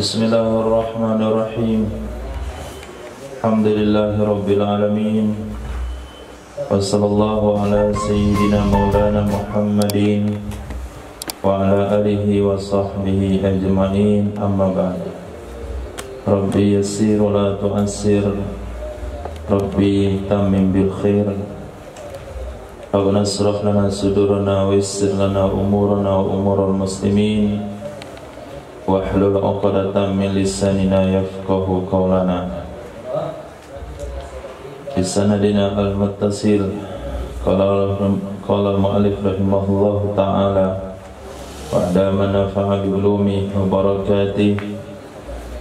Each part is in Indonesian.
Bismillahirrahmanirrahim. Alhamdulillahi alamin. Wassallallahu ala sayyidina maulana Muhammadin wa ala alihi wa sahbihi ajma'in, amma ba'd. Rabbi yassir wa la tu'assir, Rabbi tammim bil khair. Aw nasrah lana sudurana wa yassir lana umurana wa umurul muslimin. Wahlul 'uqdatam min lisanina yafqahu qawlana. Bisanadina al-muttasil qala al-mu'allif rahimahullahu ta'ala wa adama nafa'a bi ulumi wa barakatihi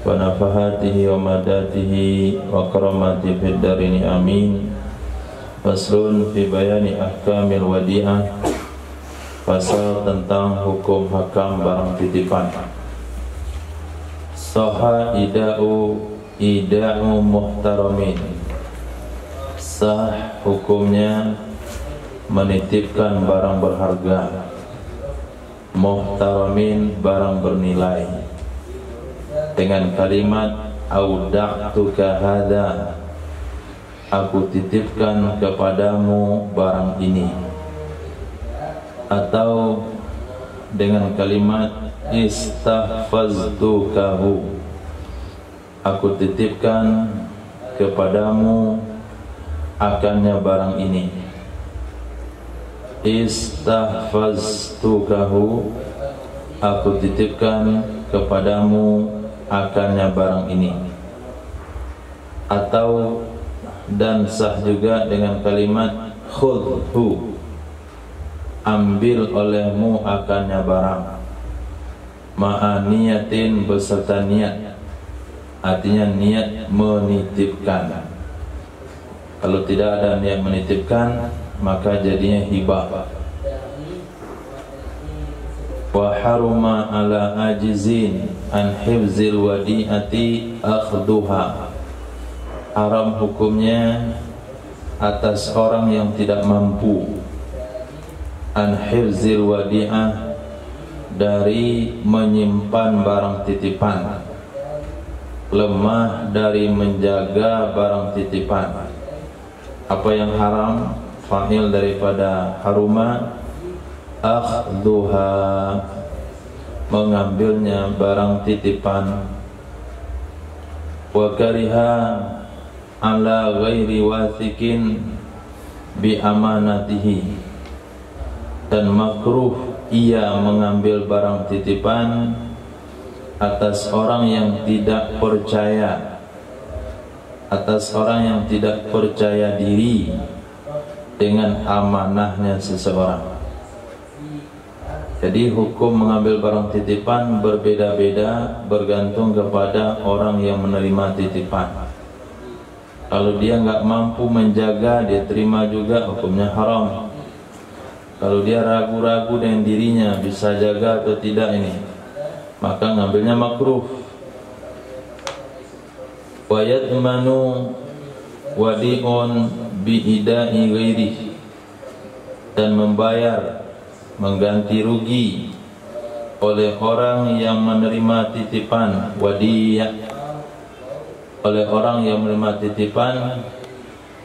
wa nafahatihi wa madatihi wa karamati fid darini amin. Faslun fi bayani ahkamil wadi'ah, pasal tentang hukum hakam barang titipan. Sahha ida'u muhtaramin, sah hukumnya menitipkan barang berharga, muhtaramin barang bernilai, dengan kalimat auda'tuka hadza, aku titipkan kepadamu barang ini, atau dengan kalimat istahfaztukahu, aku titipkan kepadamu akannya barang ini. Istahfaztukahu, aku titipkan kepadamu akannya barang ini. Atau dan sah juga dengan kalimat khudhu, ambil olehmu akannya barang, ma'aniyatin beserta niat, artinya niat menitipkan. Kalau tidak ada niat menitipkan, maka jadinya hibah. Wa haruma ala ajizin an hifzil wadi'ati akhduha, haram hukumnya atas orang yang tidak mampu an hifzil wadi'ah, dari menyimpan barang titipan, lemah dari menjaga barang titipan. Apa yang haram? Fa'il daripada haruma, akhduha, mengambilnya barang titipan. Wa kariha ala ghairi wathikin bi amanatihi, dan makruh ia mengambil barang titipan atas orang yang tidak percaya, atas orang yang tidak percaya diri dengan amanahnya seseorang. Jadi hukum mengambil barang titipan berbeda-beda bergantung kepada orang yang menerima titipan. Kalau dia nggak mampu menjaga, dia terima juga, hukumnya haram. Kalau dia ragu-ragu dengan dirinya bisa jaga atau tidak ini, maka ngambilnya makruh. Wa yadmanu wadi'un bi'ida'i ghairi, dan membayar, mengganti rugi oleh orang yang menerima titipan wadi', oleh orang yang menerima titipan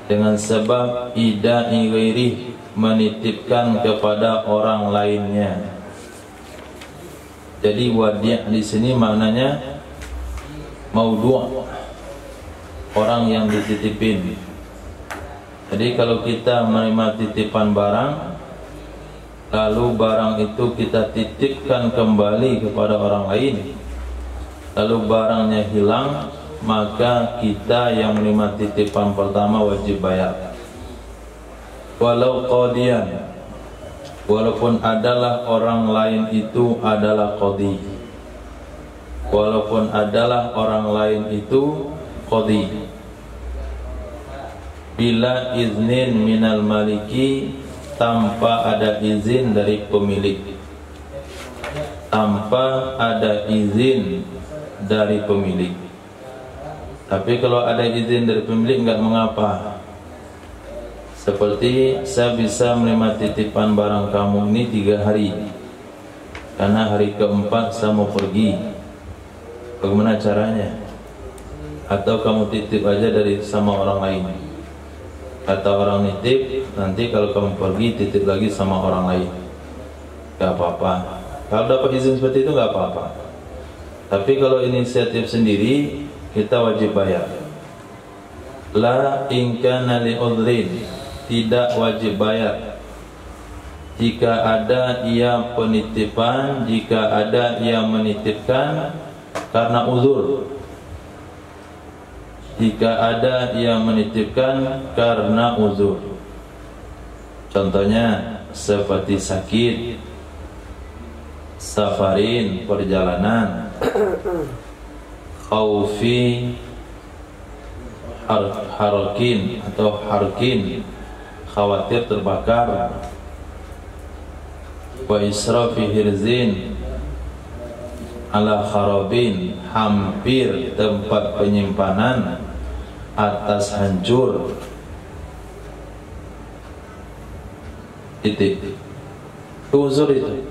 dengan sebab ida'i ghairi, menitipkan kepada orang lainnya. Jadi wadi' di sini maknanya maudhu', orang yang dititipin. Jadi kalau kita menerima titipan barang, lalu barang itu kita titipkan kembali kepada orang lain, lalu barangnya hilang, maka kita yang menerima titipan pertama wajib bayar. Walau qadiyan, walaupun adalah orang lain itu adalah qadi, walaupun adalah orang lain itu qadi, bila iznin minal maliki, tanpa ada izin dari pemilik, tanpa ada izin dari pemilik. Tapi kalau ada izin dari pemilik enggak mengapa. Seperti saya bisa menerima titipan barang kamu ini 3 hari, karena hari keempat saya mau pergi. Bagaimana caranya? Atau kamu titip aja dari sama orang lain? Kata orang nitip, nanti kalau kamu pergi titip lagi sama orang lain, gak apa-apa. Kalau dapat izin seperti itu gak apa-apa. Tapi kalau inisiatif sendiri, kita wajib bayar. La in kana li udhrin, tidak wajib bayar. Jika ada ia penitipan, jika ada ia menitipkan karena uzur. Jika ada yang menitipkan karena uzur. Contohnya seperti sakit, safarin, perjalanan, khaufi, harkin atau harkin, khawatir terbakar, wa israfi hirzin ala kharabin, hampir tempat penyimpanan atas hancur. Itu uzur itu.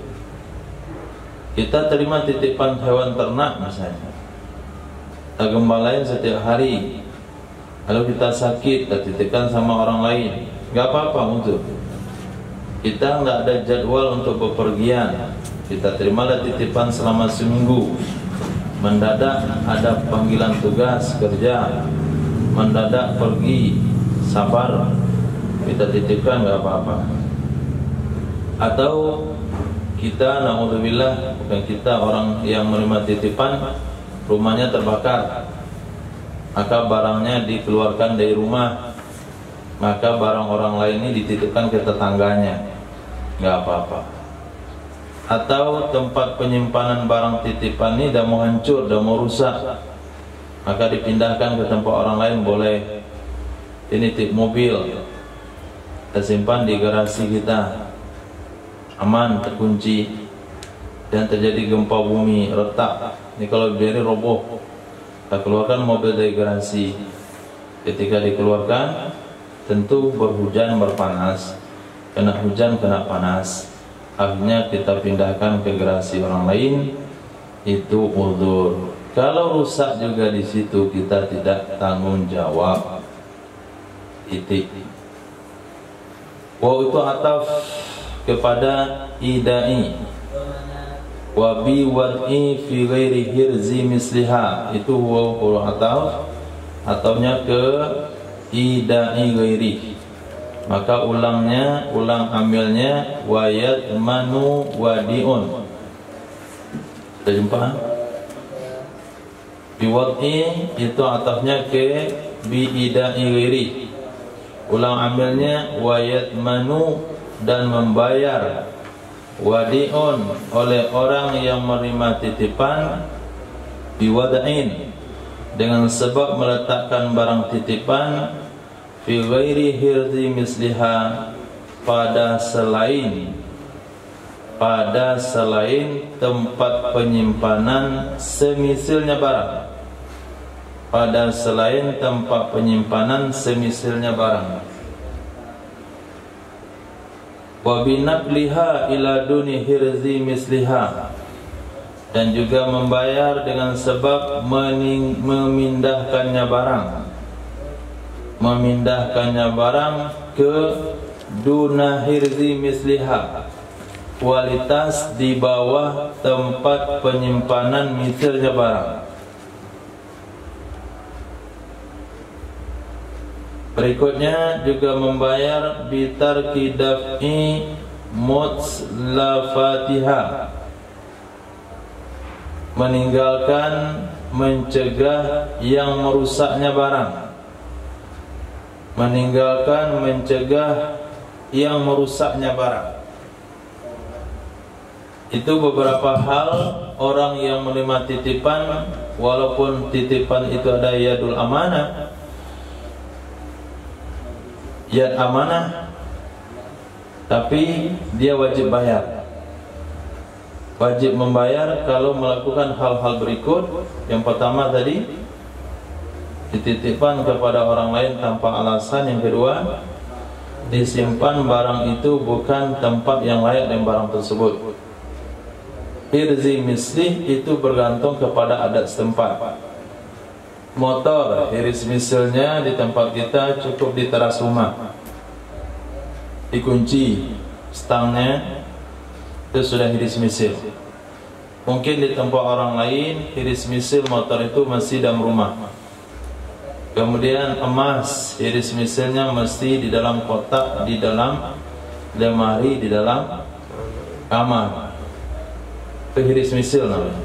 Kita terima titipan hewan ternak misalnya, kita gembalain setiap hari, lalu kita sakit, kita titipkan sama orang lain, gak apa-apa uzur. Kita nggak ada jadwal untuk bepergian, kita terimalah titipan selama seminggu. Mendadak ada panggilan tugas kerja, mendadak pergi safar, kita titipkan nggak apa-apa. Atau kita, na'udzubillah, bukan kita, orang yang menerima titipan rumahnya terbakar, maka barangnya dikeluarkan dari rumah, maka barang orang lain ini dititipkan ke tetangganya, nggak apa-apa. Atau tempat penyimpanan barang titipan ini dah mau hancur, dah mau rusak, maka dipindahkan ke tempat orang lain boleh. Ini tip mobil, kita simpan di garasi kita, aman, terkunci, dan terjadi gempa bumi, retak, ini kalau biarin roboh, kita keluarkan mobil dari garasi. Ketika dikeluarkan, tentu berhujan berpanas, kena hujan kena panas, akhirnya kita pindahkan ke garasi orang lain, itu uzur. Kalau rusak juga di situ, kita tidak tanggung jawab. Titik. Wa itu ataf kepada idai. Wa bi wad'i fi ghairi hirzi misliha, itu huwa ataf, ataunya ke idai ghairi. Maka ulangnya, ulang ambilnya wayat manu wadiun. Kita jumpa biwad'i, itu atafnya ke biidai ghairi. Ulang ambilnya wayat manu, dan membayar wadiun oleh orang yang menerima titipan biwada'in, dengan sebab meletakkan barang titipan fi ghairi hirzi misliha, pada selain tempat penyimpanan semisilnya barang, pada selain tempat penyimpanan semisilnya barang. Wa binaqliha ila duni hirzi misliha, dan juga membayar dengan sebab memindahkannya barang ke duna hirzi misliha, kualitas di bawah tempat penyimpanan misalnya barang. Berikutnya juga membayar bitarki daf'i mutslafatiha, meninggalkan mencegah yang merusaknya barang, meninggalkan mencegah yang merusaknya barang. Itu beberapa hal orang yang menerima titipan, walaupun titipan itu ada yadul amanah, yad amanah, tapi dia wajib bayar. Wajib membayar kalau melakukan hal-hal berikut. Yang pertama tadi, dititipkan kepada orang lain tanpa alasan. Yang kedua, disimpan barang itu bukan tempat yang layak dengan barang tersebut. hirzi mislih itu bergantung kepada adat setempat. Motor hiris misilnya di tempat kita cukup di teras rumah, dikunci stangnya, itu sudah hiris misil. Mungkin di tempat orang lain hiris misil motor itu masih dalam rumah. Kemudian emas hiris misilnya mesti di dalam kotak, di dalam lemari, di dalam kamar. Itu hiris misil namanya.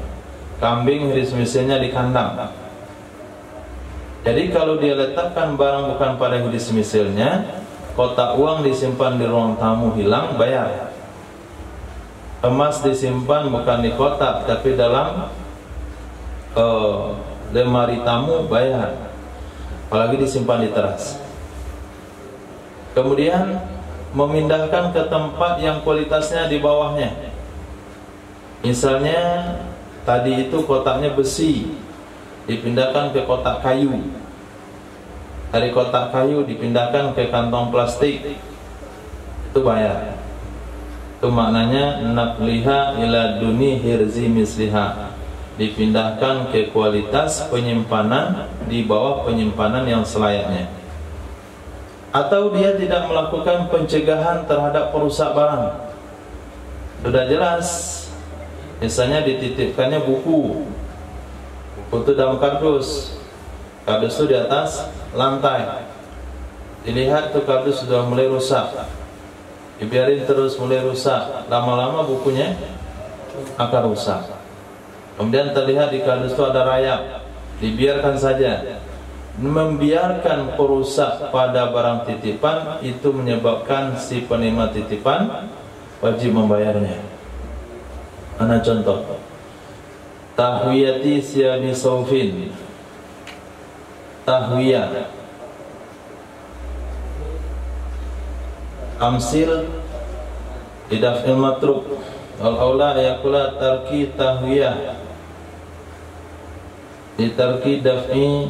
Kambing hiris misilnya di kandang. Jadi kalau dia letakkan barang bukan pada hiris misilnya, kotak uang disimpan di ruang tamu hilang, bayar. Emas disimpan bukan di kotak tapi dalam lemari tamu, bayar. Apalagi disimpan di teras. Kemudian memindahkan ke tempat yang kualitasnya di bawahnya. Misalnya tadi itu kotaknya besi, dipindahkan ke kotak kayu. Dari kotak kayu dipindahkan ke kantong plastik, itu bayar. Itu maknanya naqliha ila duni hirzi misliha, dipindahkan ke kualitas penyimpanan di bawah penyimpanan yang selayaknya. Atau dia tidak melakukan pencegahan terhadap perusak barang. Sudah jelas, misalnya dititipkannya buku itu dalam kardus, kardus itu di atas lantai, dilihat tuh kardus sudah mulai rusak, dibiarin terus mulai rusak, lama-lama bukunya akan rusak. Kemudian terlihat di kardus itu ada rayap, dibiarkan saja. Membiarkan perusak pada barang titipan itu menyebabkan si penerima titipan wajib membayarnya. Mana contoh? Tahwiyati siyabi saufin, tahwiyah, amsil idafil matruk, al-aula yakula tarki tahwiyah, ditarki daf'i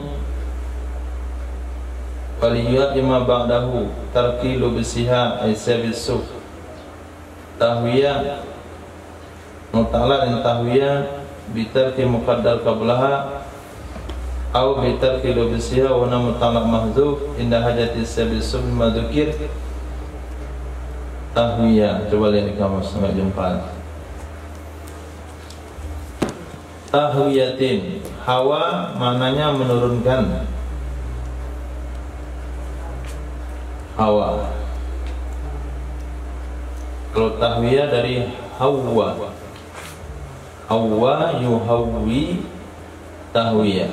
waliyat lima ba'dahu tarki lubisiha aisabis suf. Tahwiyah muta'ala dan tahwiyah bitarki muqaddar qablaha au bitarki lubisiha wa na muta'ala mahzuf inda hajati sabis suf madzukir. Tahwiyah, coba lihat di kamus, enggak jumpa. Tahwiyatin, hawa maknanya menurunkan. Hawa. Kalau tahwiyah dari hawa, hawa yuhawwi tahwiyah.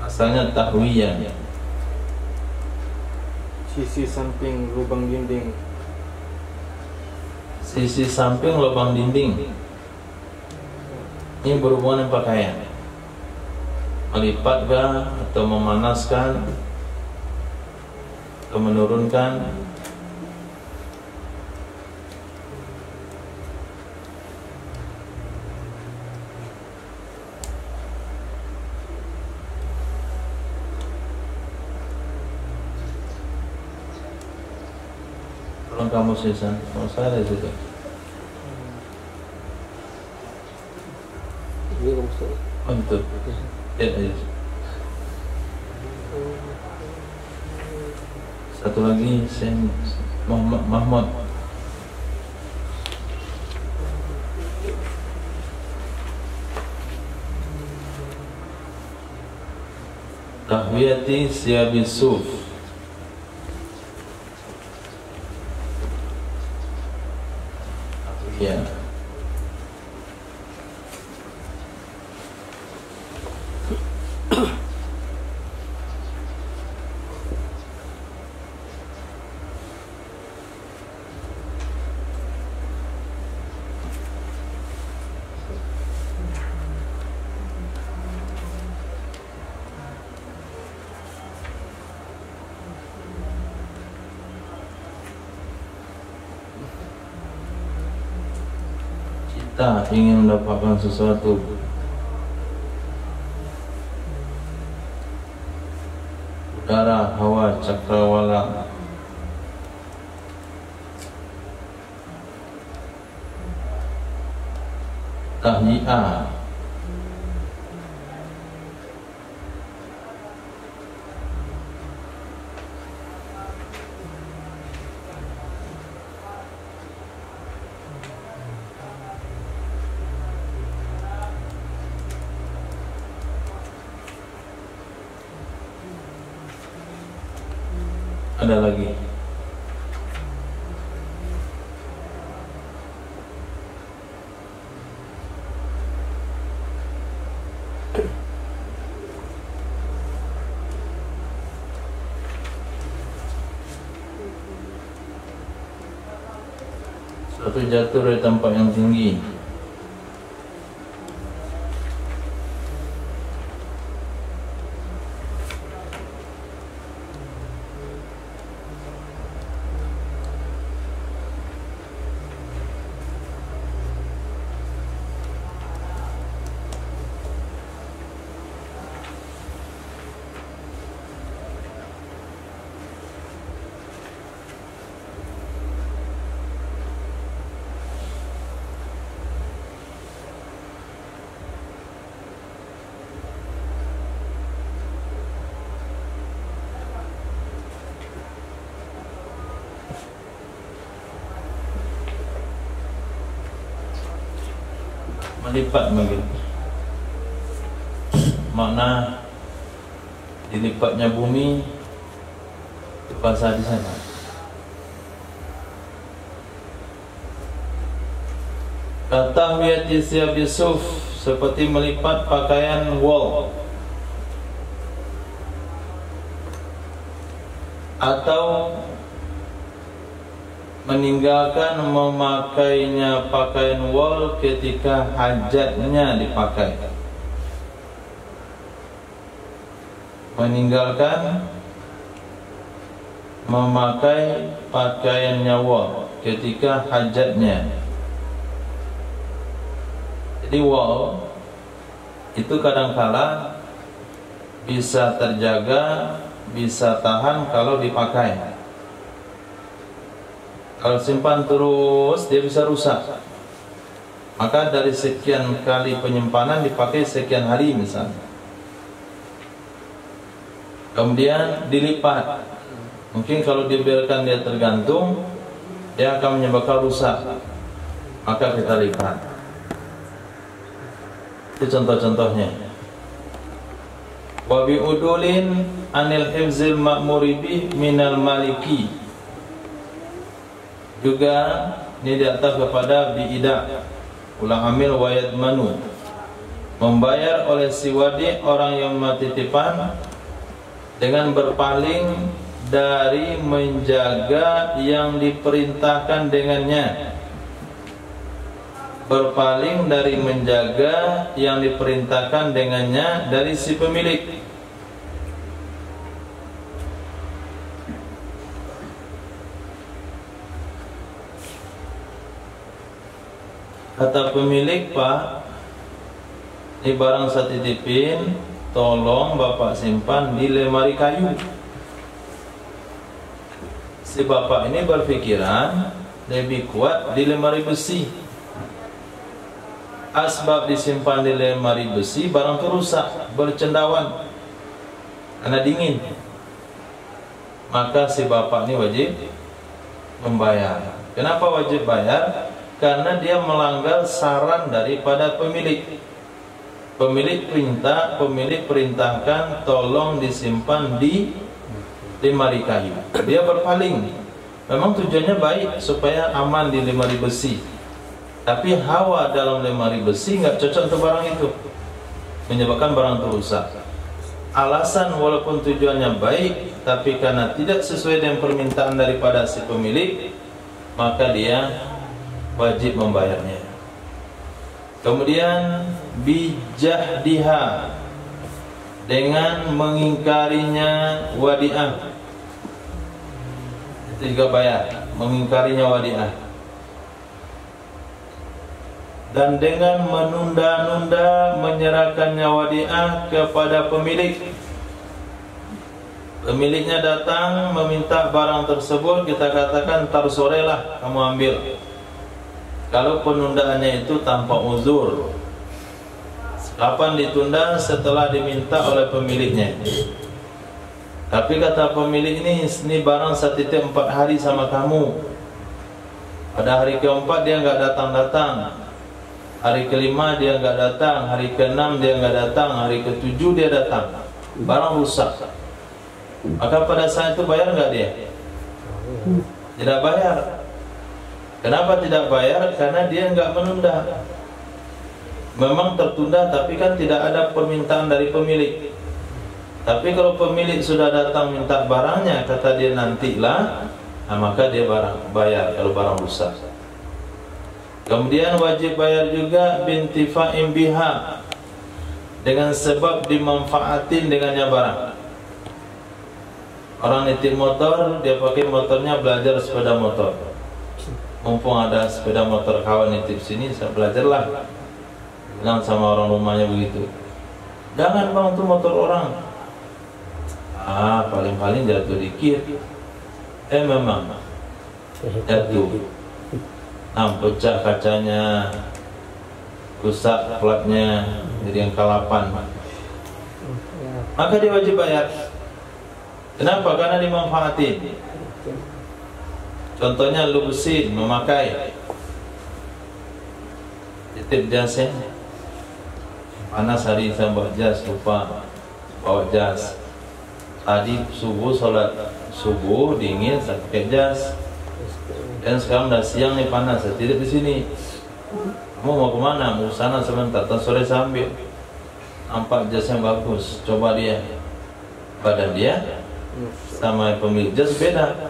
Asalnya tahwiyah. Sisi samping lubang dinding. Sisi samping lubang dinding. Ini berhubungan dengan pakaian. Melipat kah, atau memanaskan, atau menurunkan. Tolong kamu sisa, saya ada juga. Ini kamu sih. Oh itu. Ya, ya. Satu lagi saya Mahmud. Tahwiyati siyabi suf. Ya. Kita ingin mendapatkan sesuatu, udara, hawa, cakrawala, tahyi'ah. Ada lagi. Suatu jatuh dari tempat yang tinggi. Melipat begitu. Makna dilipatnya bumi itu bahasa di sana. Kata wiyat isyab Yusuf seperti melipat pakaian wol atau meninggalkan memakainya pakaian wol ketika hajatnya dipakai. Meninggalkan memakai pakaiannya wol ketika hajatnya. Jadi wol itu kadangkala bisa terjaga, bisa tahan kalau dipakai. Kalau simpan terus dia bisa rusak. Maka dari sekian kali penyimpanan dipakai sekian hari misalnya. Kemudian dilipat. Mungkin kalau dibiarkan dia tergantung, dia akan menyebabkan rusak. Maka kita lipat. Itu contoh-contohnya. Wa bi udulin anil hifzil ma'muri bih minal maliki. Juga ini diatas kepada biida ulang amil wayat manu, membayar oleh si wadi orang yang matitipan dengan berpaling dari menjaga yang diperintahkan dengannya. Berpaling dari menjaga yang diperintahkan dengannya dari si pemilik. Kata pemilik, Pak, ini barang saya titipin, tolong Bapak simpan di lemari kayu. Si Bapak ini berpikiran lebih kuat di lemari besi. Asbab disimpan di lemari besi, barang itu rusak, bercendawan karena dingin. Maka si Bapak ini wajib membayar. Kenapa wajib bayar? Karena dia melanggar saran daripada pemilik. Pemilik perintahkan tolong disimpan di lemari kayu. Dia berpaling. Memang tujuannya baik supaya aman di lemari besi. Tapi hawa dalam lemari besi nggak cocok untuk barang itu, menyebabkan barang itu rusak. Alasan walaupun tujuannya baik, tapi karena tidak sesuai dengan permintaan daripada si pemilik, maka dia wajib membayarnya. Kemudian bijahdiha, dengan mengingkarinya wadi'ah, itu juga bayar, mengingkarinya wadi'ah. Dan dengan menunda-nunda menyerahkannya wadi'ah kepada pemilik. Pemiliknya datang meminta barang tersebut, kita katakan tar sore lah kamu ambil. Kalau penundaannya itu tanpa uzur, kapan ditunda? Setelah diminta oleh pemiliknya. Tapi kata pemilik ini barang saya titip 4 hari sama kamu. Pada hari keempat dia nggak datang-datang, hari kelima dia nggak datang, hari keenam dia nggak datang, hari ketujuh dia datang, barang rusak. Maka pada saat itu bayar nggak dia? Tidak bayar. Kenapa tidak bayar? Karena dia nggak menunda. Memang tertunda, tapi kan tidak ada permintaan dari pemilik. Tapi kalau pemilik sudah datang minta barangnya, kata dia nantilah, nah maka dia bayar kalau barang rusak. Kemudian wajib bayar juga bintifa'in biha, dengan sebab dimanfaatin dengannya barang. Orang nitip motor, dia pakai motornya belajar sepeda motor. Mumpung ada sepeda motor kawan nitip sini, saya belajarlah. Bilang sama orang rumahnya begitu. Jangan bang, itu motor orang. Paling-paling jatuh dikit. Memang jatuh. Pecah kacanya, rusak platnya, jadi yang kalapan. Maka dia wajib bayar. Kenapa? Karena dimanfaatin. Contohnya lu besi memakai, titip jasnya, panas hari saya bawa jas, lupa bawa jas. Tadi subuh sholat subuh dingin saya pakai jas, dan sekarang udah siang nih panas, saya titip di sini. Kamu mau kemana? Mau sana sebentar, sore saya ambil. Nampak jas yang bagus, coba dia, badan dia sama pemilik jas beda.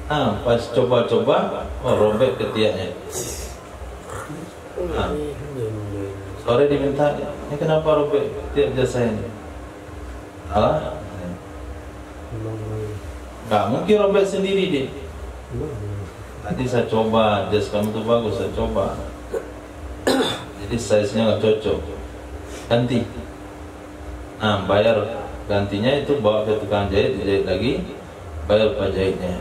Pas coba-coba, robek ketiaknya. Sore diminta, ini kenapa robek ketiak jas saya ini? Nggak mungkin robek sendiri dia. Tadi saya coba, jas kamu tuh bagus, saya coba. Jadi size-nya nggak cocok, ganti. Bayar gantinya itu bawa ke tukang jahit, dijahit lagi, bayar pak jahitnya.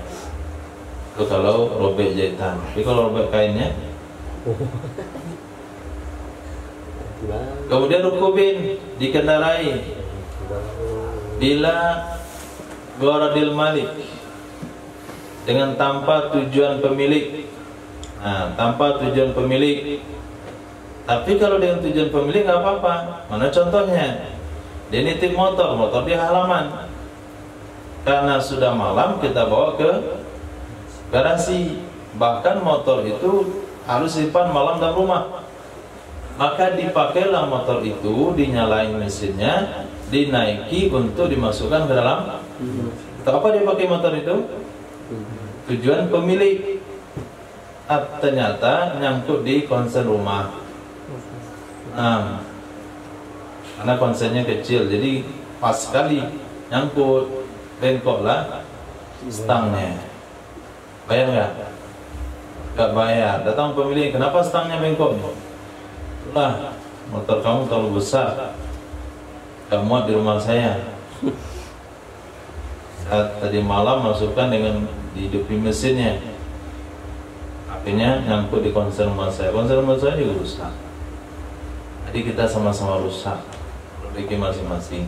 Itu kalau robek jahitan. Tapi kalau robek kainnya, kemudian rukubin, dikendarai bila gharadil malik, dengan tanpa tujuan pemilik. Tanpa tujuan pemilik. Tapi kalau dengan tujuan pemilik nggak apa-apa. Mana contohnya? Dia nitip motor di halaman. Karena sudah malam kita bawa ke garasi. Bahkan motor itu harus simpan malam dalam rumah. Maka dipakailah motor itu, dinyalain mesinnya, dinaiki untuk dimasukkan ke dalam. Untuk apa dia pakai motor itu? Tujuan pemilik. Ternyata nyangkut di konsen rumah. Karena konsennya kecil, jadi pas sekali nyangkut, bengkoklah stangnya. Bayar nggak? Nggak bayar. Datang pemilik, kenapa stangnya bengkok? Lah, motor kamu terlalu besar, nggak muat di rumah saya. Saat tadi malam masukkan dengan dihidupin mesinnya, akhirnya nyangkut di konsen rumah saya. Konsen rumah saya juga rusak. Jadi kita sama-sama rusak, perbaiki masing-masing.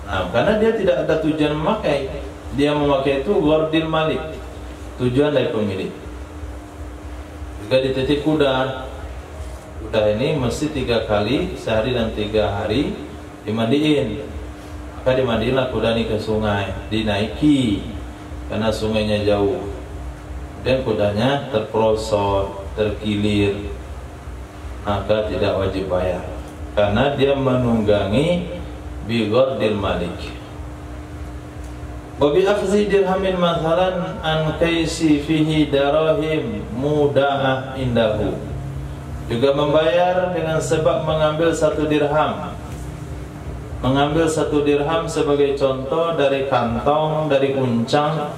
Karena dia tidak ada tujuan memakai, dia memakai itu gharadil malik, tujuan dari pemilik. Juga dititip kuda. Kuda ini mesti 3 kali sehari dan 3 hari dimandiin. Maka dimandiinlah kuda ini ke sungai, dinaiki karena sungainya jauh. Dan kudanya terprosot, terkilir, maka tidak wajib bayar karena dia menunggangi bi gharadil malik. Wa bi akhzi dirhamin mathalan an kaisi fihi darahim muda'ah indahu. Juga membayar dengan sebab mengambil 1 dirham. Mengambil 1 dirham sebagai contoh dari kantong, dari uncang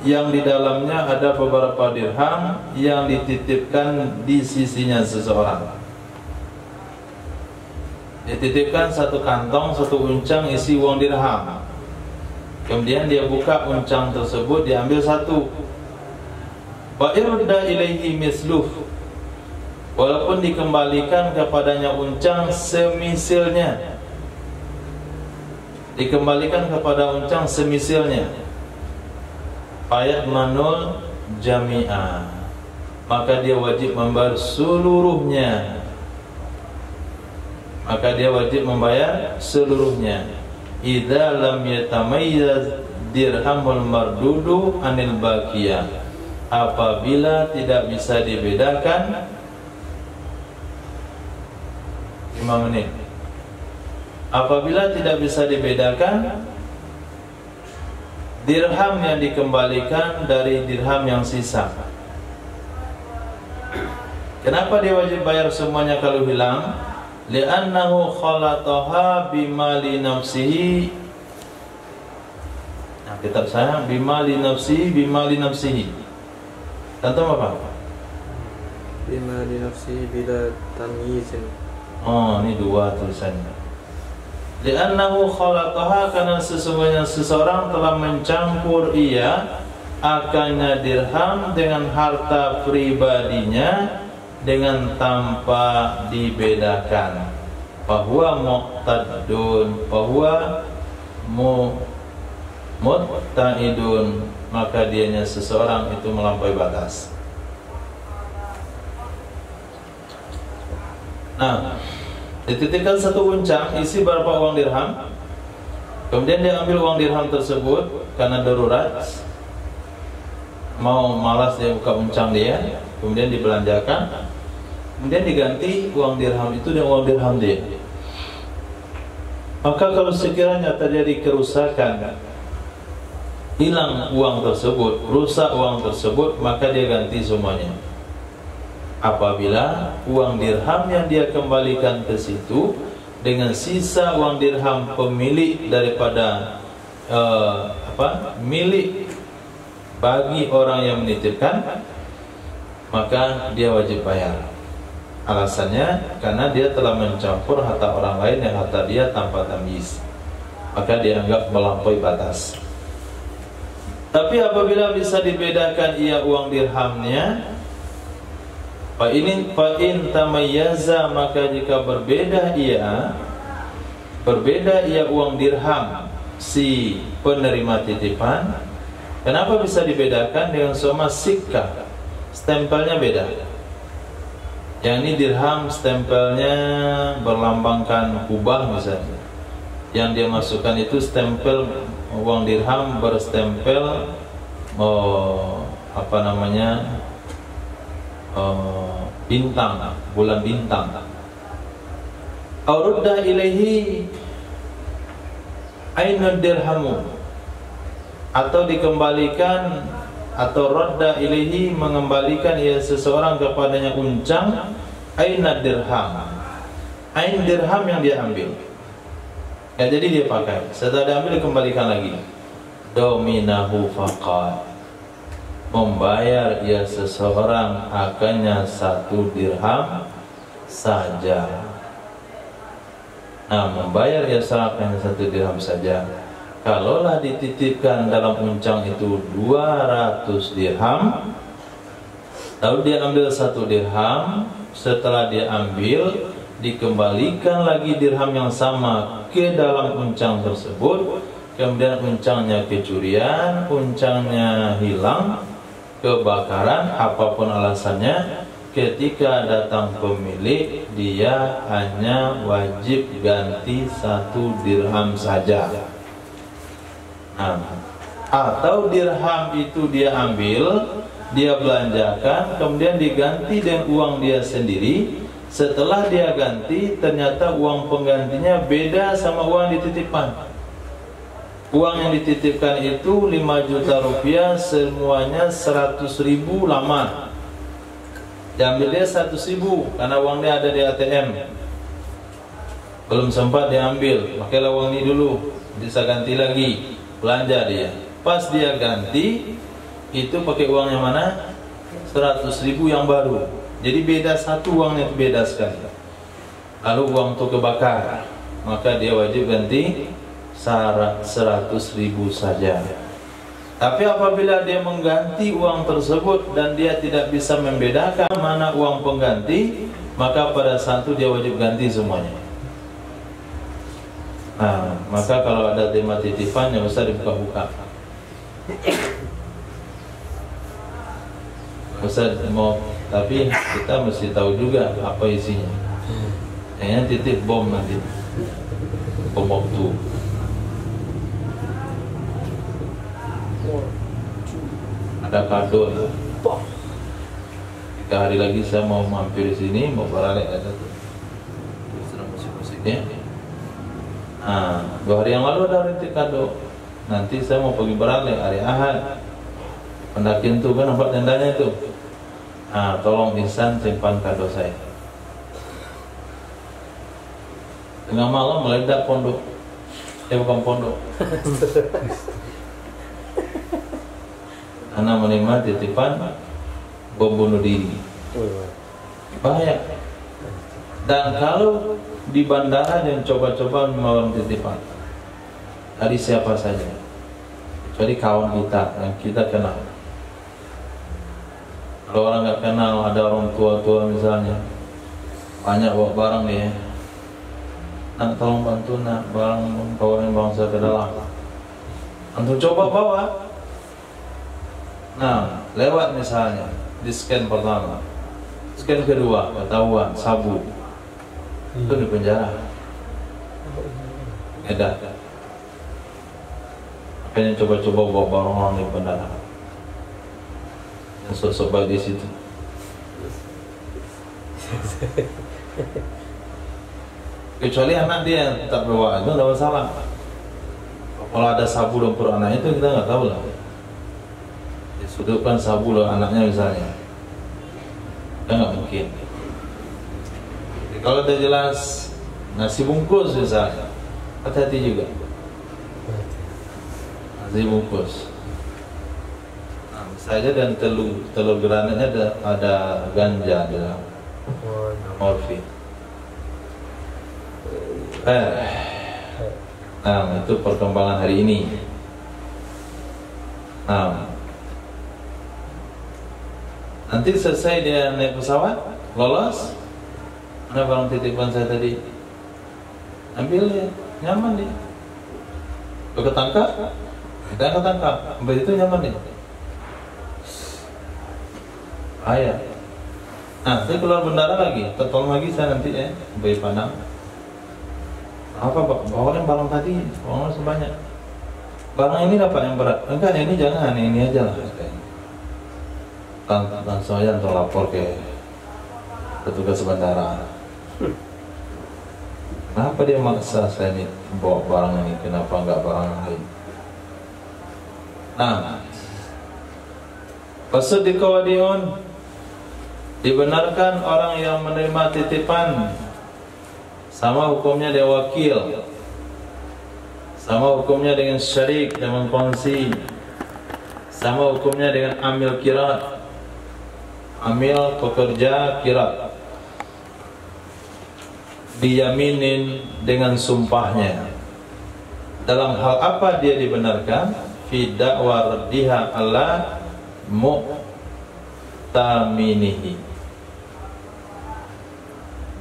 yang di dalamnya ada beberapa dirham yang dititipkan di sisinya seseorang. Dititipkan 1 kantong, 1 uncang isi uang dirham. Kemudian dia buka uncang tersebut, diambil 1. Wa irda ilaihi misluh, walaupun dikembalikan kepadanya uncang semisilnya, dikembalikan kepada uncang semisilnya. Ayat manul jami'ah, maka dia wajib membayar seluruhnya. Maka dia wajib membayar seluruhnya. Idza lam yatamayyaz dirhamul mardudu anil baqiyah, apabila tidak bisa dibedakan 5 menit. Apabila tidak bisa dibedakan dirham yang dikembalikan dari dirham yang sisa. Kenapa dia wajib bayar semuanya kalau hilang? Li'annahu khalataha bimali nafsihi. Nah, kitab saya bimali nafsihi. Contoh apa? Bimali nafsihi bila tamyizin. Oh, ini 2 tulisannya. Li'annahu khalataha, karena sesungguhnya seseorang telah mencampur ia akannya dirham dengan harta pribadinya dengan tanpa dibedakan. Bahwa muqtadun, bahwa muqtaidun, maka dianya seseorang itu melampaui batas. Nah, dititipkan 1 uncang isi berapa uang dirham. Kemudian dia ambil uang dirham tersebut karena darurat, mau malas dia buka uncang dia, kemudian dibelanjakan, kemudian diganti uang dirham itu dengan uang dirham dia. Maka kalau sekiranya terjadi kerusakan, hilang uang tersebut, rusak uang tersebut, maka dia ganti semuanya. Apabila uang dirham yang dia kembalikan ke situ dengan sisa uang dirham pemilik daripada milik bagi orang yang menitipkan, maka dia wajib bayar. Alasannya karena dia telah mencampur harta orang lain yang harta dia tanpa tamyiz, maka dianggap melampaui batas. Tapi apabila bisa dibedakan ia uang dirhamnya, fa in tamayyaza, maka jika berbeda ia uang dirham si penerima titipan. Kenapa bisa dibedakan? Dengan soma sikka, stempelnya beda. Yang ini dirham stempelnya berlambangkan kubah misalnya, yang dia masukkan itu stempel uang dirham berstempel bintang, bulan bintang. Aurudda ilaihi ainul dirhamu, atau dikembalikan, atau radda ilaihi mengembalikan ia seseorang kepadanya uncang ainad dirham, ain dirham yang dia ambil. Ya, jadi dia pakai, setelah diambil dikembalikan lagi. Dominahu faqat, membayar ia seseorang akannya 1 dirham saja. Nah, membayar ia seseorang akannya 1 dirham saja. Kalaulah dititipkan dalam uncang itu 200 dirham, lalu dia ambil 1 dirham, setelah dia ambil dikembalikan lagi dirham yang sama ke dalam uncang tersebut, kemudian uncangnya kecurian, uncangnya hilang, kebakaran, apapun alasannya, ketika datang pemilik dia hanya wajib ganti 1 dirham saja. Nah, atau dirham itu dia ambil, dia belanjakan, kemudian diganti dengan uang dia sendiri. Setelah dia ganti, ternyata uang penggantinya beda sama uang dititipkan. Uang yang dititipkan itu 5 juta rupiah, semuanya 100.000 lama. Diambil dia 100.000 karena uang dia ada di ATM, belum sempat diambil, pakailah uang ini dulu, bisa ganti lagi, belanja dia. Pas dia ganti, itu pakai uang yang mana? 100.000 yang baru. Jadi beda 1 uangnya, beda sekali. Lalu uang itu kebakar, maka dia wajib ganti 100.000 saja. Tapi apabila dia mengganti uang tersebut dan dia tidak bisa membedakan mana uang pengganti, maka pada saat itu dia wajib ganti semuanya. Nah, maka kalau ada terima titipan yang usah dibuka-buka. Usah mau, tapi kita mesti tahu juga apa isinya. Kayaknya titip bom nanti, bom waktu. Ada kado ya. 3 hari lagi saya mau mampir di sini, mau baralek ada tuh. Sudah musik-musiknya. Nah, 2 hari yang lalu ada rintik kado. Nanti saya mau pergi baralek hari Ahad. Pendakian tuh kan nampak tendanya itu. Nah, tolong Ihsan simpan kado saya. Tengah malam meledak pondok. Bukan pondok. Karena menerima titipan bom bunuh diri. Bahaya. Dan kalau di bandara yang coba-coba menolong titipan dari siapa saja, kecuali kawan kita yang kita kenal. Kalau orang nggak kenal, ada orang tua-tua misalnya, banyak bawa barang nih, nak tolong bantu nak barang bawain bangsa ke dalam. Antum coba bawa. Nah, lewat misalnya di scan pertama, scan kedua, ketahuan sabu, itu di penjara. Edak. Makanya coba-coba bawa barang orang di bandara. Yang sok-sok baik di situ. Kecuali anak dia tak bawa, itu tidak masalah. Kalau ada sabu dompet anak itu kita nggak tahu lah. Sudutkan sabu loh anaknya misalnya, kan nggak mungkin. Jadi kalau udah jelas nasi bungkus misalnya, hati-hati juga. Nasi bungkus. Nah, misalnya dan telur granatnya ada ganja di dalam, morfin. Nah, itu perkembangan hari ini. Nah, nanti selesai dia naik pesawat, lolos, mana barang titipan saya tadi, ambil ya, nyaman dia. Kalau ketangkap, kita ketangkap, sampai itu nyaman dia. Ayah. Nah, saya keluar bandara lagi, tolong lagi saya nanti ya, sampai Padang. Apa Pak? Bawain barang tadi, barang sebanyak. Barang ini dapat yang berat, enggak ini jangan, ini aja lah. Langsung aja untuk lapor ke petugas bandara. Kenapa dia maksa saya ini bawa barang ini? Kenapa enggak barang lain? Nah, Fasuddiqawadiun, dibenarkan orang yang menerima titipan, sama hukumnya dia wakil, sama hukumnya dengan syarik, dengan kongsi, sama hukumnya dengan amil kirat. Amil pekerja kirat, diyaminin dengan sumpahnya. Dalam hal apa dia dibenarkan? Fi da'wa raddiha ala mu'taminihi,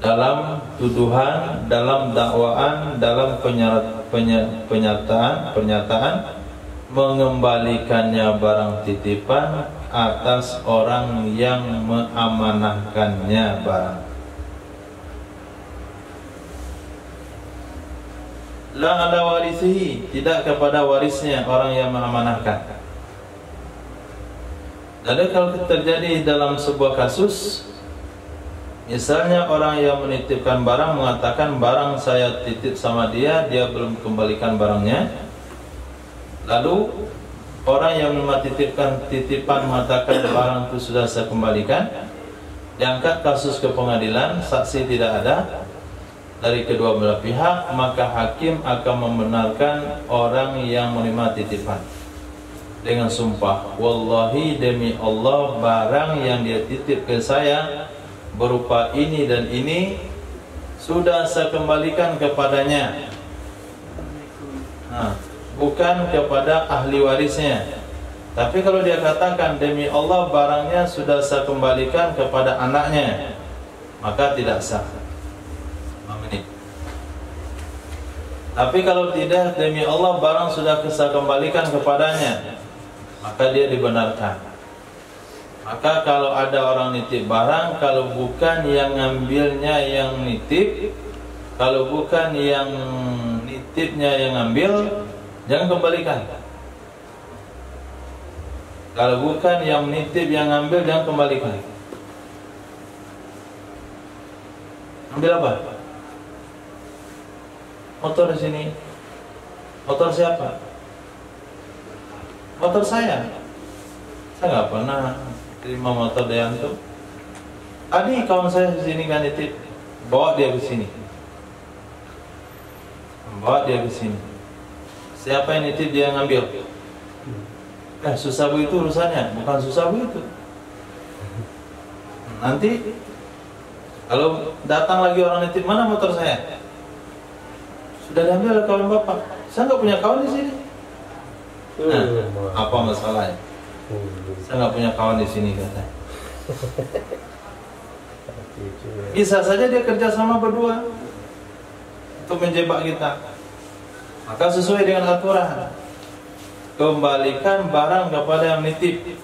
dalam tuduhan, dalam dakwaan, dalam pernyataan mengembalikannya barang titipan atas orang yang mengamanahkannya barang. La ala warisihi, tidak kepada warisnya orang yang mengamanahkan. Jadi kalau terjadi dalam sebuah kasus, misalnya orang yang menitipkan barang mengatakan barang saya titip sama dia, dia belum kembalikan barangnya. Lalu orang yang menitipkan titipan mengatakan barang itu sudah saya kembalikan, diangkat kasus ke pengadilan, saksi tidak ada dari kedua belah pihak, maka hakim akan membenarkan orang yang menerima titipan dengan sumpah, wallahi demi Allah barang yang dia titip ke saya berupa ini dan ini sudah saya kembalikan kepadanya. Nah, bukan kepada ahli warisnya, Tapi kalau dia katakan demi Allah barangnya sudah saya kembalikan kepada anaknya, maka tidak sah. 5 menit. Tapi kalau tidak, demi Allah barang sudah saya kembalikan kepadanya, maka dia dibenarkan. Maka kalau ada orang nitip barang, kalau bukan yang ngambilnya yang nitip, kalau bukan yang nitipnya yang ngambil, jangan kembalikan. Kalau bukan yang nitip yang ngambil, jangan kembalikan. Ambil apa? Motor di sini. Motor siapa? Motor saya. Saya nggak pernah terima motor dari antum. Tadi kawan saya di sini kan nitip, bawa dia ke sini. Bawa dia ke sini. Siapa yang nitip dia ngambil? Susah begitu urusannya, bukan susah begitu. Nanti kalau datang lagi orang nitip, mana motor saya? Sudah diambil oleh kawan bapak. Saya nggak punya kawan di sini. Nah, apa masalahnya? Saya nggak punya kawan di sini katanya. Bisa saja dia kerja sama berdua untuk menjebak kita. Maka sesuai dengan aturan, kembalikan barang kepada yang nitip.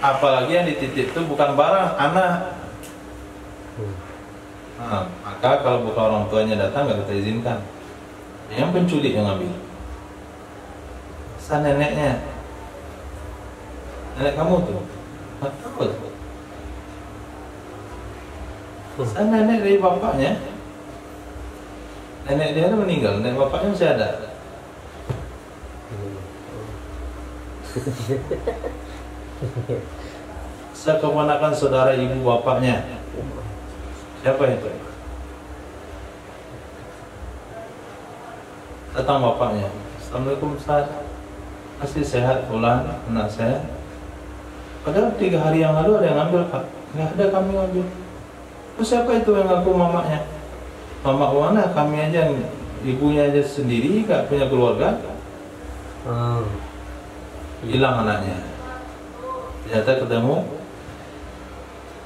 Apalagi yang dititip itu bukan barang, anak. Nah, maka kalau bukan orang tuanya datang, nggak kita izinkan. Yang penculik yang ambil. San neneknya, nenek kamu tuh, apa tuh? San nenek dari bapaknya. Nenek dia meninggal, nenek bapaknya masih ada. Saya keponakan saudara ibu bapaknya. Siapa itu? Datang bapaknya. Assalamualaikum Ustaz. Masih sehat pulang anak saya? Padahal 3 hari yang lalu ada yang ngambil Pak. Nggak ada, kami ngambil. Terus siapa itu yang ngaku mamanya? Mama mana? Kami aja, ibunya aja sendiri, nggak punya keluarga. Hilang anaknya. Ternyata ketemu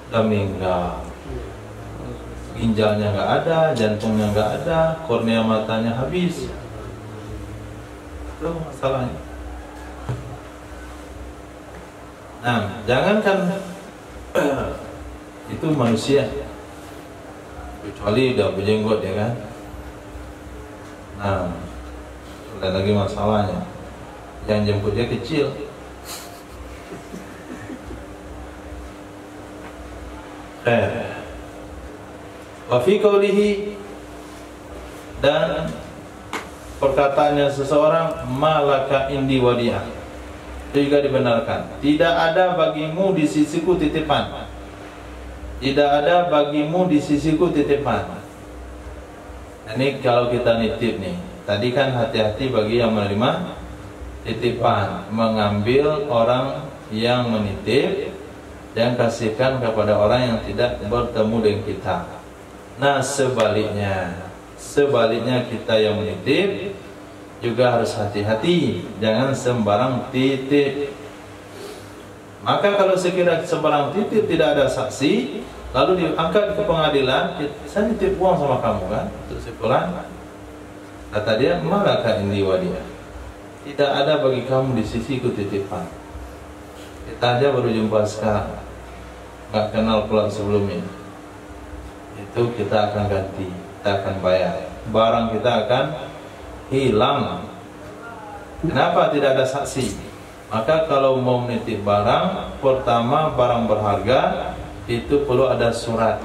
udah meninggal. Ginjalnya nggak ada, jantungnya nggak ada, kornea matanya habis. Itu masalahnya. Nah, jangankan itu manusia, kecuali udah berjenggot ya kan. Nah, ada lagi masalahnya, yang jemput dia kecil. Wa fi qawlihi, dan perkataannya seseorang, malaka indi wadiyah, itu juga dibenarkan. Tidak ada bagimu di sisiku titipan. Tidak ada bagimu di sisiku titipan. Ini kalau kita nitip nih, tadi kan hati-hati bagi yang menerima titipan, mengambil orang yang menitip dan kasihkan kepada orang yang tidak bertemu dengan kita. Nah, sebaliknya kita yang menitip juga harus hati-hati, jangan sembarang titip. Maka kalau sekiranya sembarang titip tidak ada saksi, lalu diangkat ke pengadilan, saya nitip uang sama kamu kan, untuk si fulan. Kata dia, malaka indi wadiyah, tidak ada bagi kamu di sisiku titipan. Kita aja baru jumpa sekarang, nggak kenal pula sebelumnya. Itu kita akan ganti, kita akan bayar, barang kita akan hilang. Kenapa tidak ada saksi? Maka kalau mau menitip barang, pertama barang berharga itu perlu ada surat.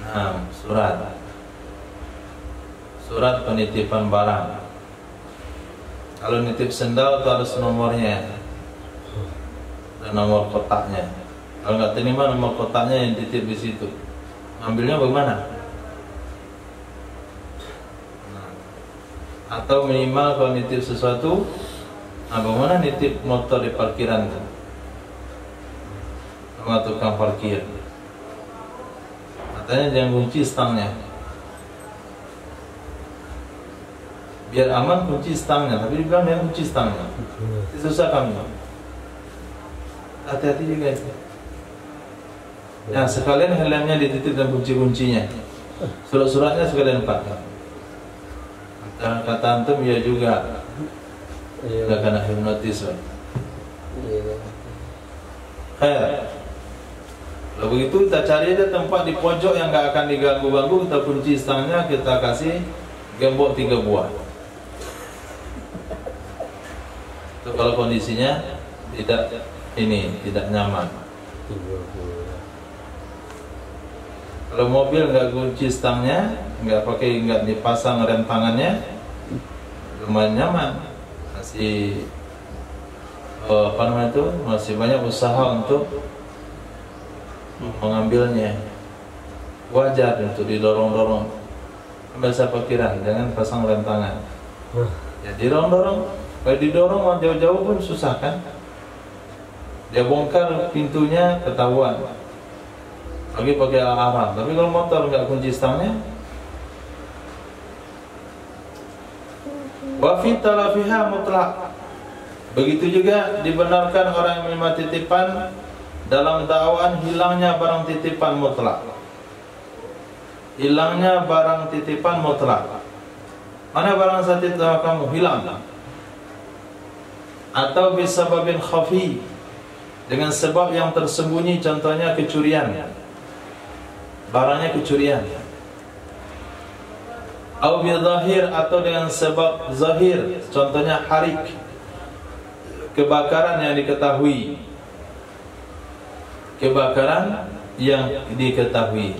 Nah, surat penitipan barang. Kalau nitip sendal itu harus nomornya dan nomor kotaknya. Kalau nggak terima nomor kotaknya yang titip di situ, ambilnya bagaimana? Atau minimal kalau nitip sesuatu, nah bagaimana nitip motor di parkiran tuh sama tukang parkir, katanya jangan kunci stangnya, Biar aman kunci stangnya, tapi dibilang dia kunci stangnya. Susah kami. Hati-hati juga itu. Nah, sekalian helmnya dititip dan kunci-kuncinya. Surat-suratnya sekalian pakai. Kata antum ya juga. Enggak kena hipnotis. Kalau begitu kita cari aja tempat di pojok yang nggak akan diganggu-ganggu, kita kunci stangnya, kita kasih gembok 3 buah. Itu kalau kondisinya tidak nyaman. Kalau mobil nggak kunci stangnya, nggak dipasang rem tangannya, lumayan nyaman. Masih banyak usaha untuk mengambilnya. Wajar untuk didorong-dorong. Ambil saya pikiran, jangan pasang rem tangan. Ya didorong-dorong. Kalau didorong jauh-jauh pun susah kan? Dia bongkar pintunya, ketahuan. Lagi pakai alarm. Tapi kalau motor nggak kunci stangnya, wa fi talafiha mutlaq. Begitu juga dibenarkan orang yang menerima titipan dalam dakwaan hilangnya barang titipan mutlak. Hilangnya barang titipan mutlak. Mana barang saya titip kamu hilang? Atau bisababin khafi, dengan sebab yang tersembunyi, contohnya kecurian. Barangnya kecurian. Atau bidhahir, atau dengan sebab zahir, contohnya harik, kebakaran yang diketahui. Kebakaran yang diketahui.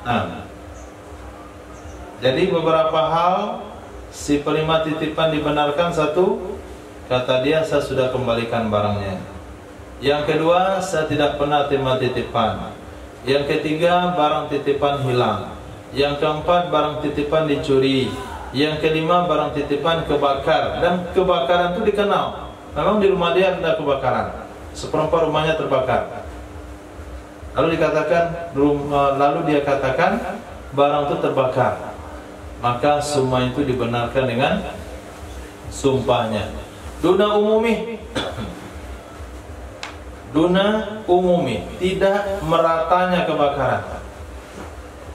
Nah, jadi beberapa hal si penerima titipan dibenarkan. Satu, kata dia, saya sudah kembalikan barangnya. Yang kedua, saya tidak pernah terima titipan. Yang ketiga, barang titipan hilang. Yang keempat, barang titipan dicuri. Yang kelima, barang titipan kebakar. Dan kebakaran itu dikenal. Memang di rumah dia ada kebakaran. Seperempat rumahnya terbakar. Lalu dia katakan barang itu terbakar. Maka semua itu dibenarkan dengan sumpahnya. Duna umumi, tidak meratanya kebakaran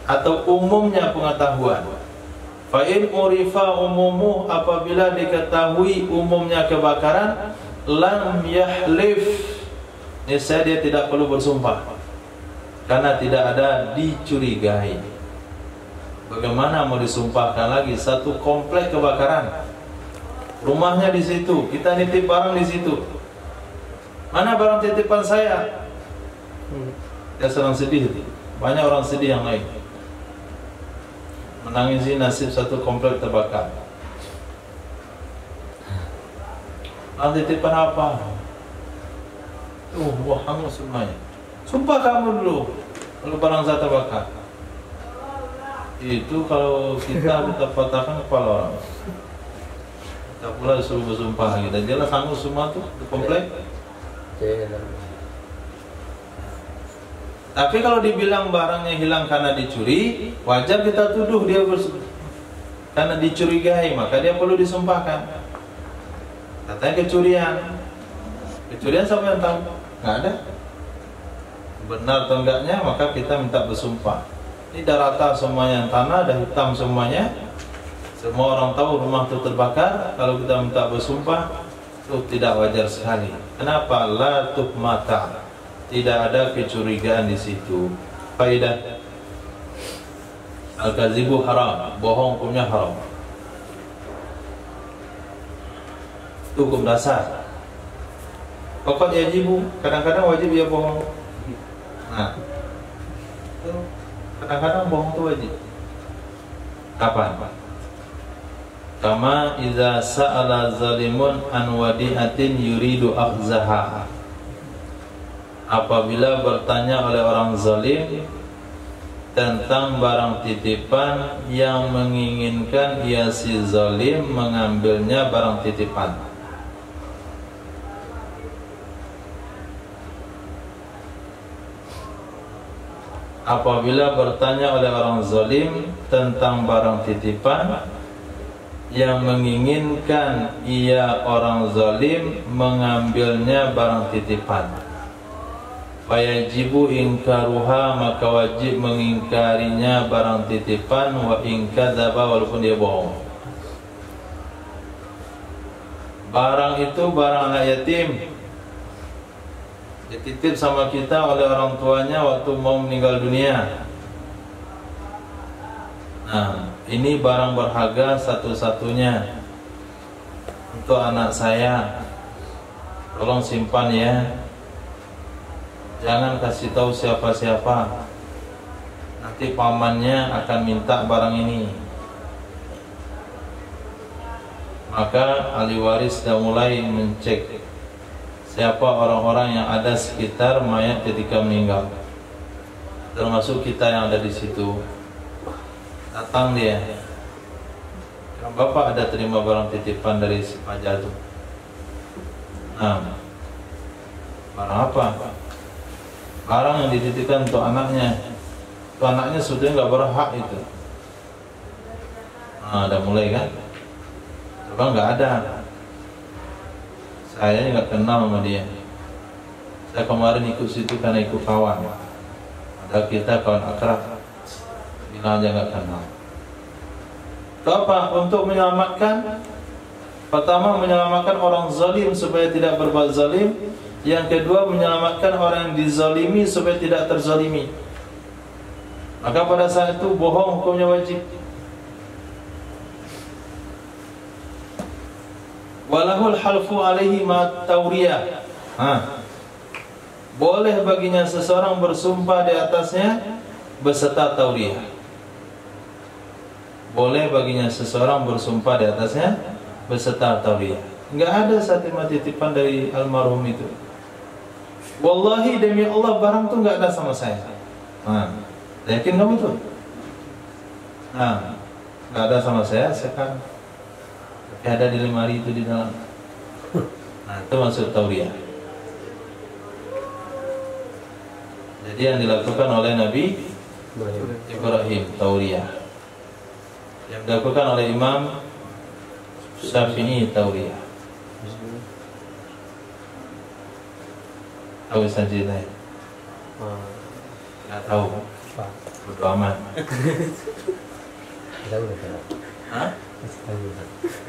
atau umumnya pengetahuan. Fa'in urifa umumu, apabila diketahui umumnya kebakaran, lam yahlif, niscaya dia tidak perlu bersumpah, karena tidak ada dicurigai. Bagaimana mau disumpahkan lagi? Satu komplek kebakaran, rumahnya di situ, kita nitip barang di situ. Mana barang titipan saya? Dia sedang sedih. Banyak orang sedih yang lain, menangisi nasib satu komplek terbakar. Titipan apa? Wah, hangus semuanya. Sumpah kamu dulu kalau barang saya terbakar. Itu kalau kita patahkan kepala orang. Kita pula disuruh bersumpah lagi. Dan jelas hangus semua tuh di komplek. Tapi kalau dibilang barangnya hilang karena dicuri, wajar kita tuduh dia karena dicurigai, maka dia perlu disumpahkan. Katanya kecurian. Kecurian siapa yang tahu? Nggak ada. Benar atau enggaknya, maka kita minta bersumpah. Ini dah rata semuanya, tanah dah hitam semuanya. Semua orang tahu rumah itu terbakar. Kalau kita minta bersumpah, itu tidak wajar sekali. Kenapa? La tuhmata, tidak ada kecurigaan di situ. Faedah. Al-kazibu haram, bohong hukumnya haram. Itu hukum dasar. Pokok yajibu, kadang-kadang wajib dia bohong. Nah, kadang-kadang bohong itu wajib. Kapan? Kama iza sa'ala zalimun an wadi'atin yuridu akhzaha. Apabila bertanya oleh orang zalim tentang barang titipan yang menginginkan ia si zalim mengambilnya barang titipan. apabila bertanya oleh orang zalim tentang barang titipan yang menginginkan ia orang zalim mengambilnya barang titipan, fayajibu ingkaruha, maka wajib mengingkarinya barang titipan, wa ingkadzaba, walaupun dia bohong. Barang itu barang anak yatim, dititip sama kita oleh orang tuanya waktu mau meninggal dunia. Nah, ini barang berharga satu-satunya untuk anak saya, tolong simpan ya, jangan kasih tahu siapa-siapa, nanti pamannya akan minta barang ini. Maka ahli waris sudah mulai mencek siapa orang-orang yang ada sekitar mayat ketika meninggal, termasuk kita yang ada di situ. Datang dia, Bapak ada terima barang titipan dari si Paja itu. Nah, barang apa? Barang yang dititipkan untuk anaknya. Untuk anaknya sebetulnya nggak berhak itu. Nah, udah mulai kan? Coba nggak ada. Saya nggak kenal sama dia. Saya kemarin ikut situ karena ikut kawan. Ada kita kawan akrab. Bilang aja nggak kenal. Itu apa? Untuk menyelamatkan. Pertama, menyelamatkan orang zalim supaya tidak berbuat zalim. Yang kedua, menyelamatkan orang yang dizalimi supaya tidak terzalimi. Maka pada saat itu bohong hukumnya wajib. Walahul halfu alaihi ma tauriyah. Boleh baginya seseorang bersumpah di atasnya beserta tauriyah. Boleh baginya seseorang bersumpah di atasnya beserta tauriyah. Enggak ada satu titipan dari almarhum itu. Wallahi demi Allah barang tuh enggak ada sama saya. Yakin kamu tuh? Enggak ada sama saya sekarang. Tapi ada di lemari itu di dalam. Nah, itu maksud tauriyah. Jadi yang dilakukan oleh Nabi Ibrahim, tauriyah. Yang dilakukan oleh Imam Syafi'i, tauriyah. Tahu saja nggak tahu. Bodo amat. Hah?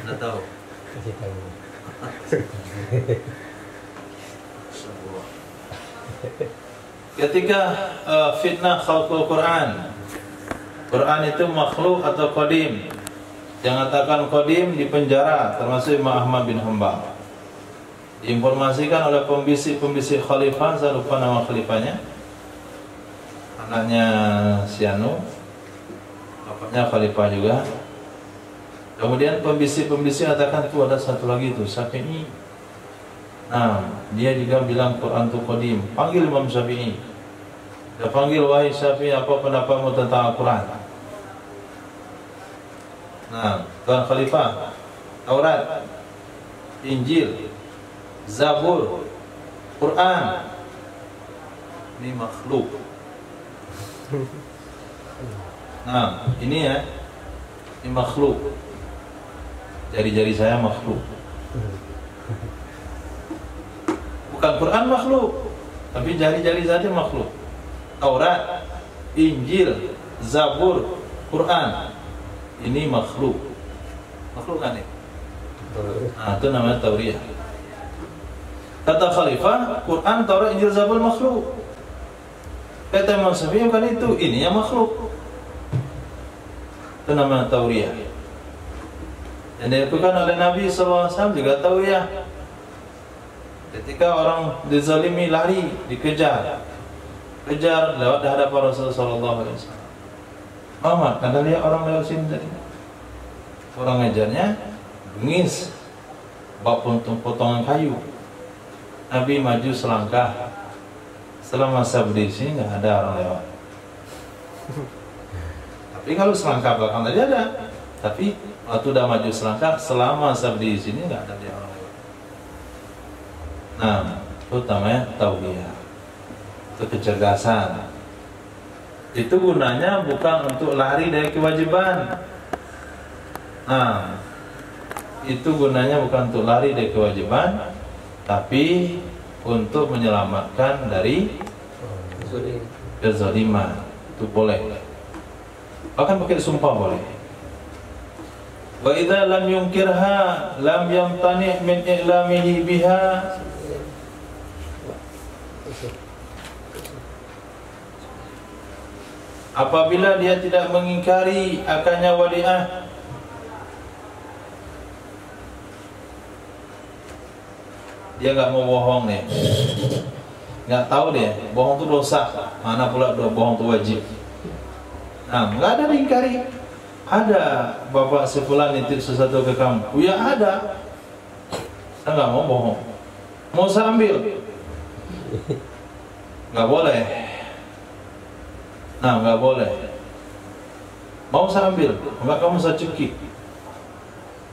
Nggak tahu. Ketika fitnah khalqul Quran, Quran itu makhluk atau qadim. Yang katakan qadim di penjara, termasuk Imam Ahmad bin Hanbal. Diinformasikan oleh pembisik khalifah, saya lupa nama khalifahnya, anaknya Sianu, bapaknya khalifah juga. Kemudian pembisik katakan itu ada satu lagi itu Syafi'i. Nah, dia juga bilang Quran itu qadim. Panggil Imam Syafi'i. Dia panggil, wahai Syafi'i, apa pendapatmu tentang Al-Quran? Nah, Tuan Khalifah, Taurat, Injil, Zabur, Quran, ini makhluk. Nah, ini ya, ini makhluk. Jari-jari saya makhluk. Bukan Quran makhluk, tapi jari-jari saja makhluk. Taurat, Injil, Zabur, Quran, ini makhluk. Makhluk kan ya? Nah, itu namanya tauriyah. Kata Khalifah, Quran, Taurat, Injil, Zabur makhluk. Kata Imam Syafi'i, bukan itu, ini yang makhluk. Itu namanya tauriyah. Yang dilakukan oleh Nabi SAW juga tauriyah. Ketika orang dizalimi, lari, dikejar, lewat di hadapan Rasulullah SAW. Muhammad, Anda lihat orang lewat sini tadi. Orang ngejarnya, bengis, bawa potongan kayu. Nabi maju selangkah. Setelah masa berdiri sini nggak ada orang lewat. Tapi kalau selangkah belakang tadi ada. Tapi waktu udah maju selangkah, selama masa berdiri sini nggak ada dia orang lewat. Nah, itu namanya tauriyah. Itu kecerdasan. Itu gunanya bukan untuk lari dari kewajiban. Nah, itu gunanya bukan untuk lari dari kewajiban, tapi untuk menyelamatkan dari kezaliman. Itu boleh. Bahkan pakai sumpah boleh. Wa idza lam yunkirha lam yamtani min i'lamihi biha. Apabila dia tidak mengingkari akannya wadi'ah, dia nggak mau bohong nih, nggak tahu dia bohong itu dosa, mana pula bohong itu wajib. Nah, nggak ada diingkari. Ada bapak sepulan nitip sesuatu ke kamu, ya ada. Saya nggak mau bohong, mau saya ambil, nggak boleh. Nah, nggak boleh. Mau saya ambil, enggak, kamu saya cekik.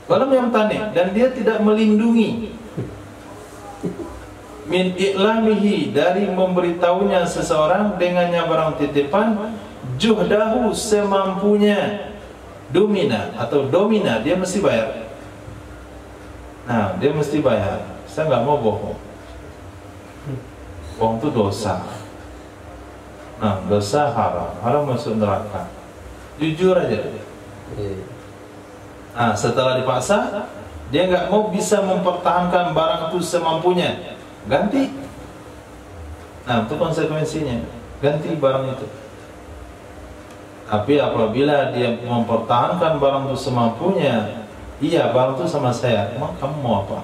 Kalau yang tani dan dia tidak melindungi min i'lamihi, dari memberitahunya seseorang dengannya barang titipan, juhdahu, semampunya, domina atau domina, dia mesti bayar. Nah, dia mesti bayar. Saya nggak mau bohong. Bohong itu dosa. Nah, dosa haram, haram masuk neraka. Jujur aja. Nah, setelah dipaksa, dia nggak mau bisa mempertahankan barang itu semampunya, ganti. Nah, itu konsekuensinya, ganti barang itu. Tapi apabila dia mempertahankan barang itu semampunya, iya, barang itu sama saya, emang kamu mau apa?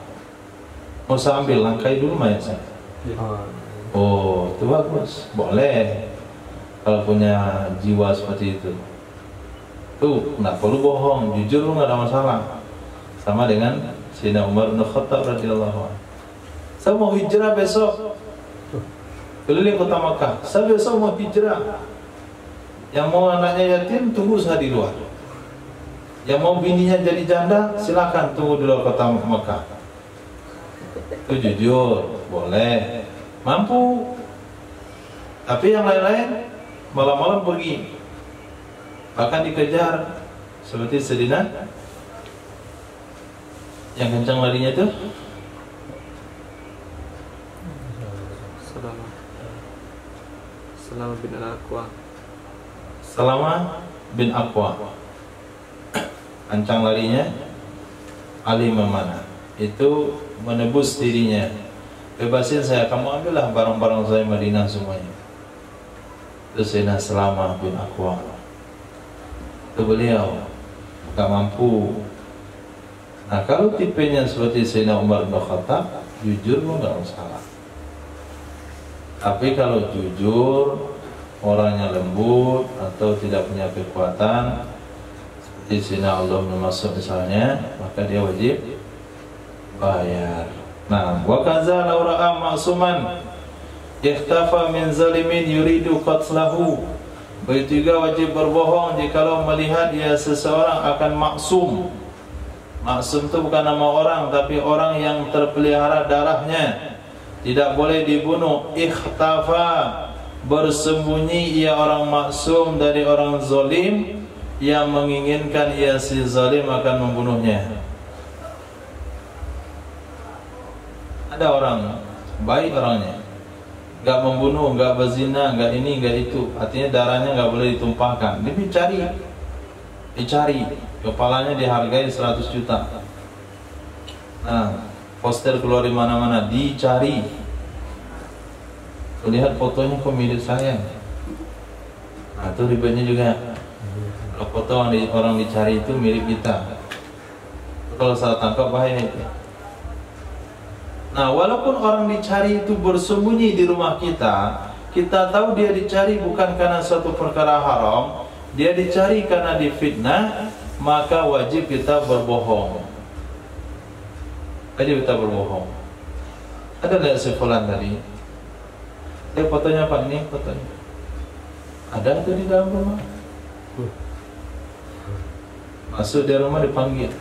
Mau saya ambil, langkai dulu mayat saya. Oh, itu bagus, boleh. Kalau punya jiwa seperti itu, tuh nggak perlu bohong, jujur, lu nggak ada masalah. Sama dengan Sayyidina Umar bin Khattab radhiyallahu anhu. Saya mau hijrah besok, keliling kota Makkah. Saya besok mau hijrah. Yang mau anaknya yatim, tunggu saya di luar. Yang mau bininya jadi janda, silakan tunggu di luar kota Makkah. Itu jujur, boleh, mampu. Tapi yang lain-lain malam-malam pergi, bahkan dikejar seperti Sayyidina yang kencang larinya itu Salama bin Al-Aqwa. Salama bin Aqwa, kencang larinya, Ali memanah, itu menebus dirinya, bebasin saya, kamu ambillah barang-barang saya Madinah semuanya. Itu Sayyidina Salama bin Aqwa. Itu beliau gak mampu. Nah, kalau tipenya seperti Sayyidina Umar bin Khattab, jujur lo gak masalah. Tapi kalau jujur, orangnya lembut atau tidak punya kekuatan, seperti Sayyidina Allah bin Mas'ud misalnya, maka dia wajib bayar. Nah, wa kaza law ra'a ma'suman ikhtafa min zalimin yuridu qatlahu. Begitu juga wajib berbohong jikalau melihat ya seseorang akan maksum. Maksum itu bukan nama orang, tapi orang yang terpelihara darahnya, tidak boleh dibunuh. Ikhtafa, bersembunyi ia orang maksum dari orang zalim yang menginginkan ia si zalim akan membunuhnya. Ada orang baik orangnya, gak membunuh, gak berzina, gak ini, gak itu, artinya darahnya gak boleh ditumpahkan. Dia dicari, kepalanya dihargai 100 juta. Nah, poster keluar di mana-mana, dicari. Lihat fotonya kok mirip saya. Nah, itu ribetnya juga. Kalau foto orang dicari itu mirip kita, kalau salah tangkap bahaya itu. Nah, walaupun orang dicari itu bersembunyi di rumah kita, kita tahu dia dicari bukan karena suatu perkara haram, dia dicari karena difitnah, maka wajib kita berbohong. Wajib kita berbohong. Ada lihat si fulan tadi? Fotonya Pak, ini fotonya. Ada tuh di dalam rumah. Masuk di rumah dipanggil,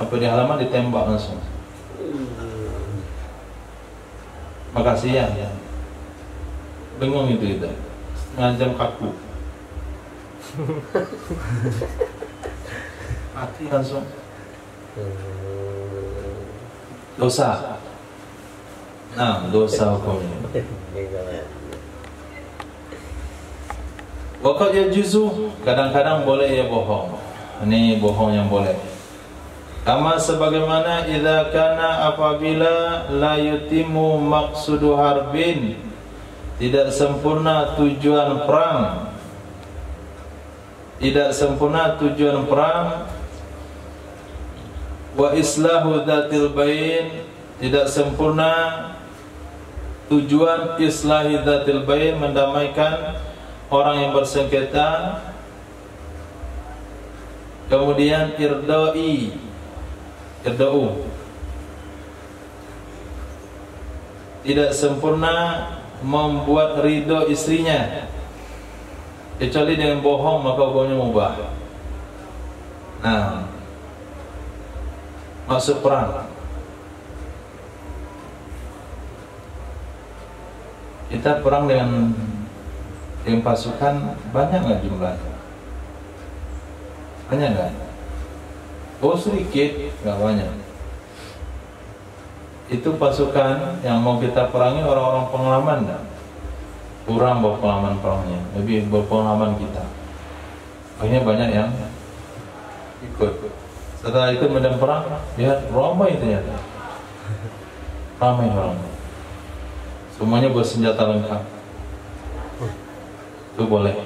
sampai di halaman ditembak langsung. Makasih ya. Bingung itu kita, ngancam kaku. Mati langsung. Dosa. Nah, dosa hukumnya. Waqad yajuzu, kadang-kadang boleh ya bohong. Ini bohong yang boleh. Kama sebagaimana idza kana apabila la yutimu maqsudu harbin, tidak sempurna tujuan perang. Tidak sempurna tujuan perang. Wa islahu dzatil bain, tidak sempurna tujuan islahi dzatil bain, mendamaikan orang yang bersengketa. Kemudian irdau, tidak sempurna membuat ridho istrinya, kecuali dengan bohong maka hukumnya mubah. Nah, masuk perang, kita perang dengan pasukan banyak nggak jumlahnya? Banyak nggak? Oh sedikit, nggak banyak. Itu pasukan yang mau kita perangi orang-orang pengalaman nggak? Kurang bawa pengalaman perangnya, lebih berpengalaman kita. Akhirnya banyak yang ikut. Setelah ikut medan perang, lihat ramai ternyata. Ramai orang. Semuanya bersenjata lengkap. Itu boleh.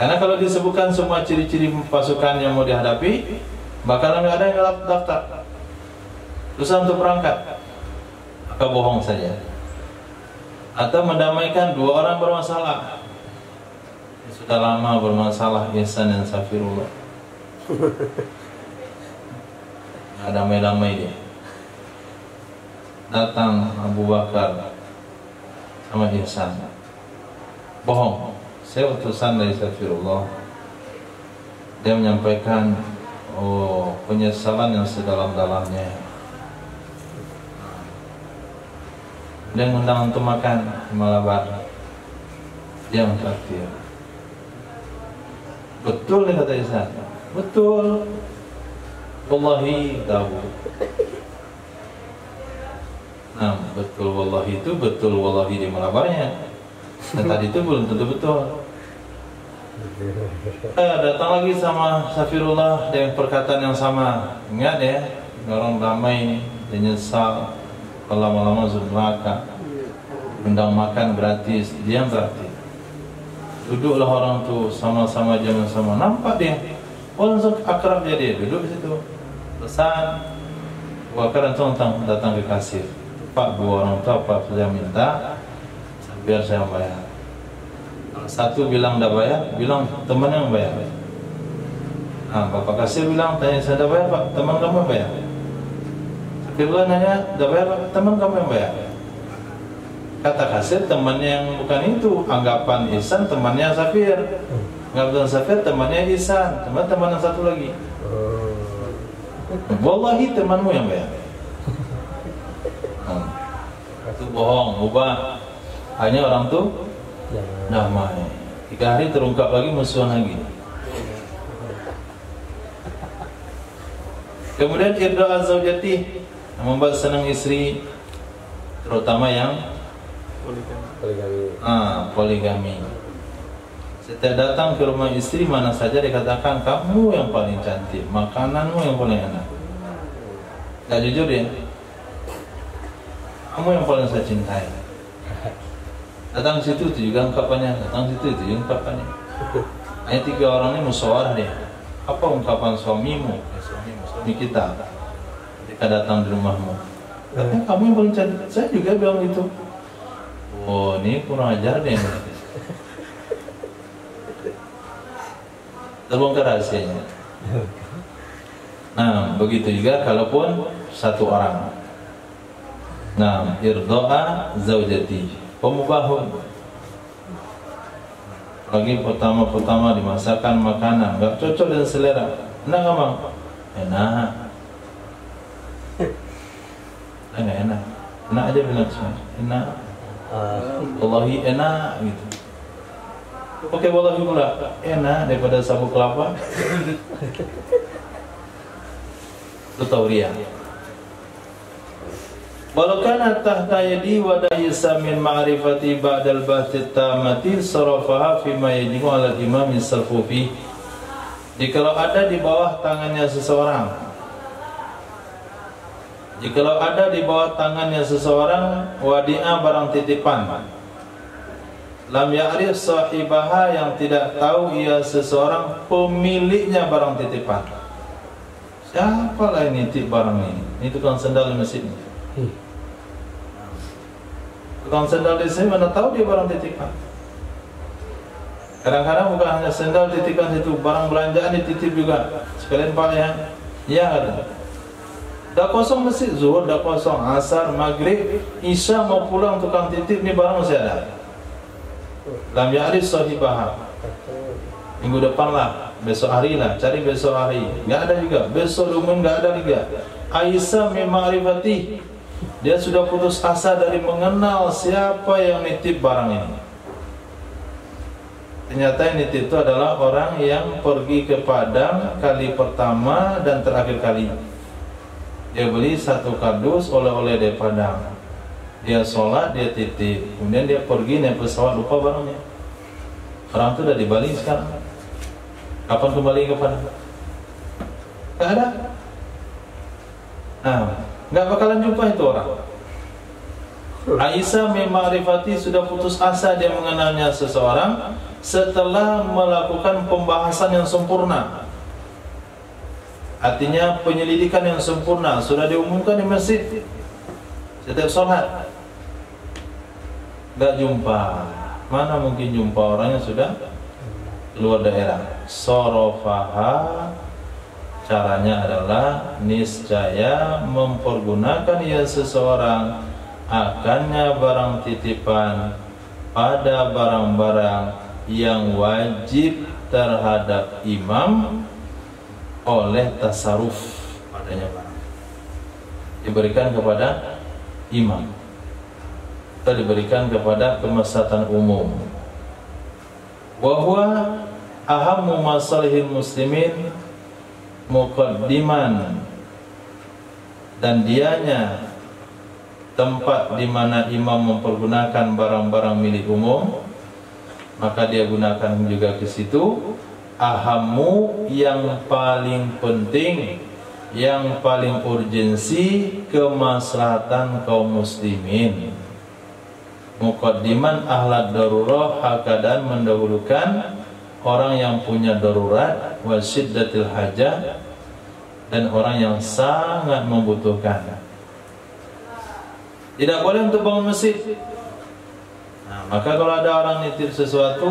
Karena kalau disebutkan semua ciri-ciri pasukan yang mau dihadapi, bakalan nggak ada yang daftar. Susah untuk berangkat. Maka bohong saja. Atau mendamaikan dua orang bermasalah. Sudah lama bermasalah, Ihsan dan Safirullah. Nggak damai-damai dia. Datang Abu Bakar sama Ihsan. Bohong, saya utusan dari Safirullah. Dia menyampaikan penyesalan yang sedalam-dalamnya. Dia mengundang untuk makan Malabar. Dia mentraktir. Betul dia kata Ihsan. Betul. Wallahi tahu. Nah, betul wallahi itu betul wallahi di Malabarnya. Dan tadi itu belum tentu betul. Datang lagi sama Safirullah dengan perkataan yang sama. Ingat ya, orang damai, dia nyesal, lama-lama masuk neraka. Undang makan gratis, dia yang traktir. Duduklah orang tuh sama-sama jalan sama. Nampak dia, langsung akrab dia duduk di situ. Pesan, Bakar datang ke kasir. Pak, dua orang tua apa saya minta, biar saya bayar. Satu bilang dah bayar, bilang teman yang bayar. Nah, Bapak kasir bilang, tanya saya dah bayar Pak, teman kamu yang bayar. Kedua nanya, dah bayar Pak, teman kamu yang bayar. Kata kasir, temannya yang bukan itu, anggapan Ihsan temannya Safir. Anggapan Safir temannya Ihsan, teman yang satu lagi. Wallahi temanmu yang bayar. Itu bohong, ubah. Hanya orang tuh damai. 3 hari terungkap lagi musuhan lagi. Kemudian irda zaujati, membuat senang istri, terutama yang poligami. Setiap datang ke rumah istri mana saja dikatakan kamu yang paling cantik, makananmu yang paling enak. Gak jujur ya? Kamu yang paling saya cintai. Datang situ itu juga ungkapannya, datang situ itu juga ungkapannya. Hanya 3 orang ini musyawarah dia. Apa ungkapan suamimu? Suami kita ketika datang di rumahmu. Katanya kamu yang paling cantik. Saya juga bilang gitu. Oh, ini kurang ajar deh. Terbongkar rahasianya. Nah, begitu juga kalaupun satu orang. Nah, irdoa zaujati, pemubahun. Lagi pertama dimasakkan makanan nggak cocok dengan selera. Enak nggak bang? Enak. Enak. Enak aja bilang semua. Enak. Wallahi enak gitu. Oke, wallahi pula enak daripada sabuk kelapa. Itu tauriah. Walau kana tahta yadi wa daysa min ma'rifati ba'dal bahthi tamati sarafaha fi ma yajibu 'ala al-imam as-salfufi. Jikalau ada di bawah tangannya seseorang, jikalau ada di bawah tangannya seseorang wadi'ah barang titipan, lam ya'rif sahibaha yang tidak tahu ia seseorang pemiliknya barang titipan. Siapalah ini nitip barang ini? Ini tukang sendal di masjid. Tukang sendal di sini mana tahu dia barang titipan? Kadang-kadang bukan hanya sendal titipan itu, barang belanjaan dititip juga. Sekalian Pak ya ada. Dah kosong masjid, zuhur dah kosong, asar, maghrib, isya mau pulang tukang titip ni barang masih ada. Lam ya'rif sahibaha. Minggu depan lah, besok hari lah, cari besok hari. Enggak ada juga, besok umum enggak ada juga. Aisyah mima'rifati. Dia sudah putus asa dari mengenal siapa yang nitip barang ini. Ternyata yang nitip itu adalah orang yang pergi ke Padang kali pertama dan terakhir kali. Dia beli satu kardus oleh-oleh dari Padang. Dia sholat, dia titip. Kemudian dia pergi naik pesawat, lupa barangnya. Orang itu udah di Bali sekarang. Kapan kembali ke Padang? Gak ada. Nah, gak bakalan jumpa itu orang. Aisyah mima'rifati, sudah putus asa dia mengenalnya seseorang setelah melakukan pembahasan yang sempurna. Artinya penyelidikan yang sempurna, sudah diumumkan di masjid setiap sholat. Gak jumpa. Mana mungkin jumpa orangnya sudah keluar daerah. Sorofaha, caranya adalah niscaya mempergunakan ia seseorang akannya barang titipan pada barang-barang yang wajib terhadap imam oleh tasarruf padanya barang diberikan kepada imam atau diberikan kepada kemaslahatan umum. Wa huwa ahammu masalihil muslimin muqaddiman, dan dianya tempat di mana imam mempergunakan barang-barang milik umum, maka dia gunakan juga ke situ. Ahammu, yang paling penting, yang paling urgensi, kemaslahatan kaum muslimin. Muqaddiman ahlat darurah, keadaan mendahulukan orang yang punya darurat, wa syiddatil hajah, dan orang yang sangat membutuhkan. Tidak boleh untuk bangun masjid. Nah, maka kalau ada orang nitip sesuatu,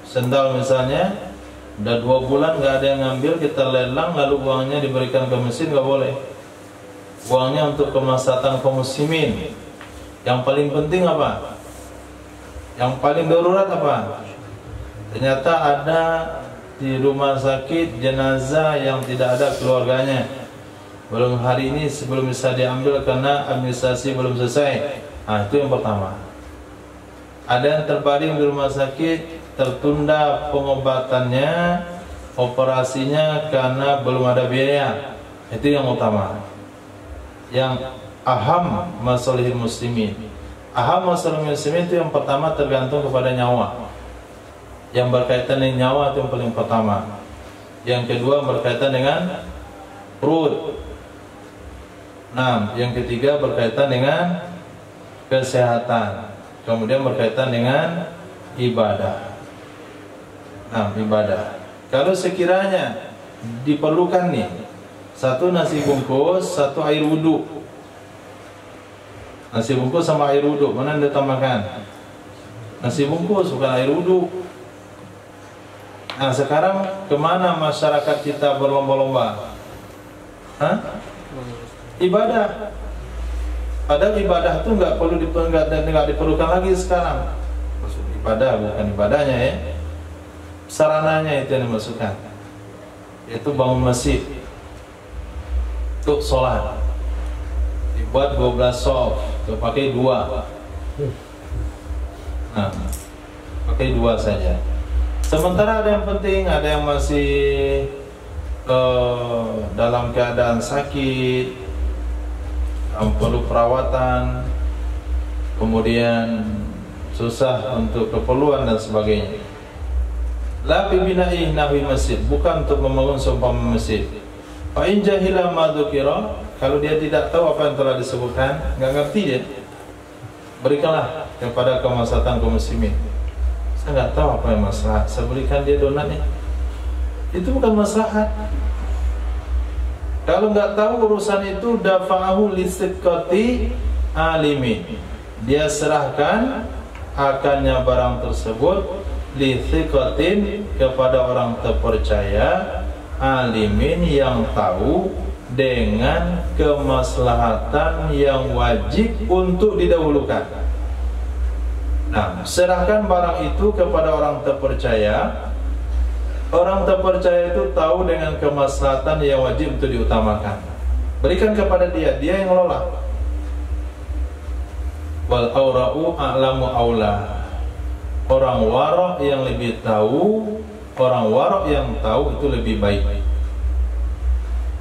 sendal misalnya, udah 2 bulan nggak ada yang ngambil, kita lelang lalu uangnya diberikan ke masjid, nggak boleh. Uangnya untuk kemaslahatan kaum muslimin. Yang paling penting apa? Yang paling darurat apa? Ternyata ada di rumah sakit jenazah yang tidak ada keluarganya. Belum hari ini sebelum bisa diambil karena administrasi belum selesai. Nah, itu yang pertama. Ada yang terbaring di rumah sakit, tertunda pengobatannya, operasinya karena belum ada biaya. Itu yang utama. Yang aham masalihil muslimin. Aham masalihil muslimin itu yang pertama tergantung kepada nyawa. Yang berkaitan dengan nyawa itu yang paling pertama. Yang kedua berkaitan dengan perut. Nah, yang ketiga berkaitan dengan kesehatan. Kemudian berkaitan dengan ibadah. Nah, ibadah. Kalau sekiranya diperlukan nih, 1 nasi bungkus, 1 air wudhu. Nasi bungkus sama air wudhu, mana yang ditambahkan? Nasi bungkus, bukan air wudhu. Nah, sekarang kemana masyarakat kita berlomba-lomba? Hah? Ibadah. Padahal ibadah itu nggak diperlukan lagi sekarang. Maksud ibadah bukan ibadahnya ya, sarananya itu yang dimasukkan. Itu bangun masjid untuk sholat, dibuat 12 shaf, pakai 2. Nah, pakai 2 saja. Sementara ada yang penting, ada yang masih dalam keadaan sakit, perlu perawatan, kemudian susah untuk keperluan dan sebagainya. La bi bina'i nahwi masjid, bukan untuk membangun seumpama masjid. Fa in jahila ma dzukira, kalau dia tidak tahu apa yang telah disebutkan, enggak ngerti dia, berikanlah kepada kemaslahatan kaum muslimin. Saya enggak tahu apa yang maslahat, saya berikan dia donatnya. Itu bukan maslahat. Kalau enggak tahu urusan itu, dafa'ahu listiqati alimin, dia serahkan akannya barang tersebut lithiqatin, kepada orang terpercaya, alimin, yang tahu dengan kemaslahatan yang wajib untuk didahulukan. Nah, serahkan barang itu kepada orang terpercaya. Orang terpercaya itu tahu dengan kemaslahatan yang wajib untuk diutamakan. Berikan kepada dia, dia yang ngelola. Wal aura'u a'lamu aula, orang wara' yang lebih tahu, orang wara' yang tahu itu lebih baik.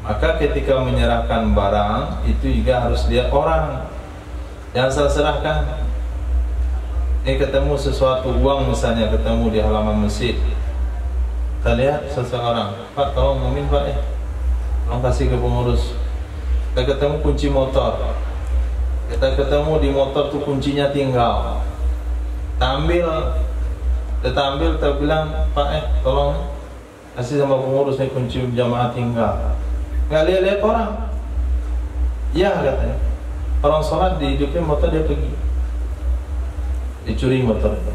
Maka ketika menyerahkan barang itu juga harus lihat orang yang saya serahkan. Ini ketemu sesuatu, uang misalnya, ketemu di halaman masjid, kita lihat seseorang, Pak tolong ngomongin Pak, tolong kasih ke pengurus. Kita ketemu kunci motor, kita ketemu di motor tuh kuncinya tinggal, kita ambil, kita bilang Pak tolong kasih sama pengurus nih kunci jamaah tinggal. Nggak lihat-lihat orang. Ya katanya, orang sholat dihidupin motor, dia pergi, dicuri motor itu.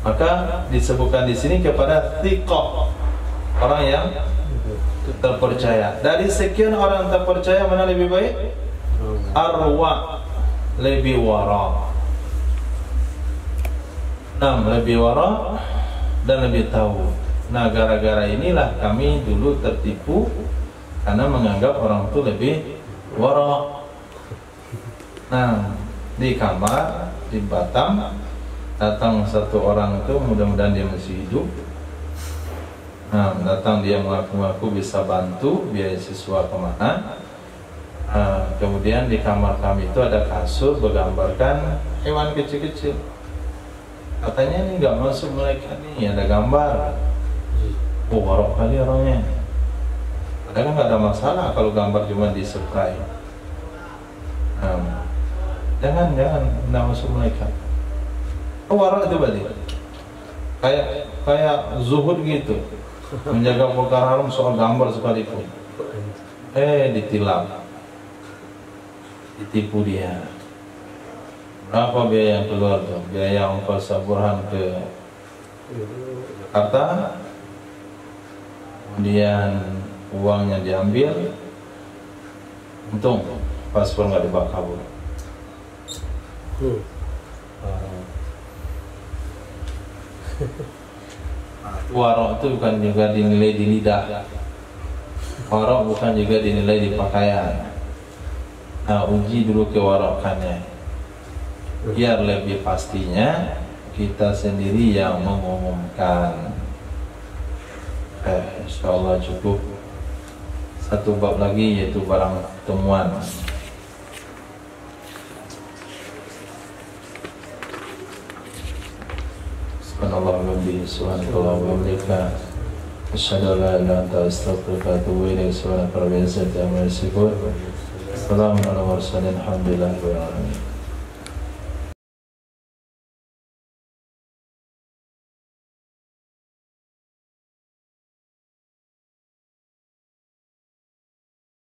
Maka disebutkan di sini kepada thiqah, orang yang terpercaya. Dari sekian orang terpercaya, mana lebih baik? Arwa, lebih wara. Lebih wara dan lebih tahu. Nah, gara-gara inilah kami dulu tertipu karena menganggap orang itu lebih wara. Nah, di kamar di Batam datang satu orang itu, mudah-mudahan dia masih hidup. Nah, datang dia mengaku-ngaku bisa bantu biaya siswa kemana. Kemudian di kamar kami itu ada kasur bergambarkan hewan kecil-kecil. Katanya ini nggak masuk mereka nih, ada gambar. Oh, warok kali orangnya. Padahal nggak ada masalah kalau gambar cuma di-spray. Jangan nggak masuk mereka. Oh, warok itu berarti kayak zuhud gitu, menjaga perkara haram soal gambar sekalipun. Ditilap, ditipu dia. Berapa biaya yang keluar tuh? Biaya ongkos Burhan ke Jakarta, kemudian uangnya diambil, untung paspor nggak dibawa kabur. Warok itu bukan juga dinilai di lidah, warok bukan juga dinilai di pakaian. Nah, uji dulu kewarokannya, biar lebih pastinya kita sendiri yang mengumumkan. Insyaallah cukup satu bab lagi, yaitu barang temuan. Subhanallah bihamdihi, subhanallah wa bihamdihi, asyhadu an la ilaha illa anta, astaghfiruka wa atubu ilaik. Subhanaka rabbil izzati amma yasifun, salamun alal mursalin, alhamdulillahi rabbil alamin.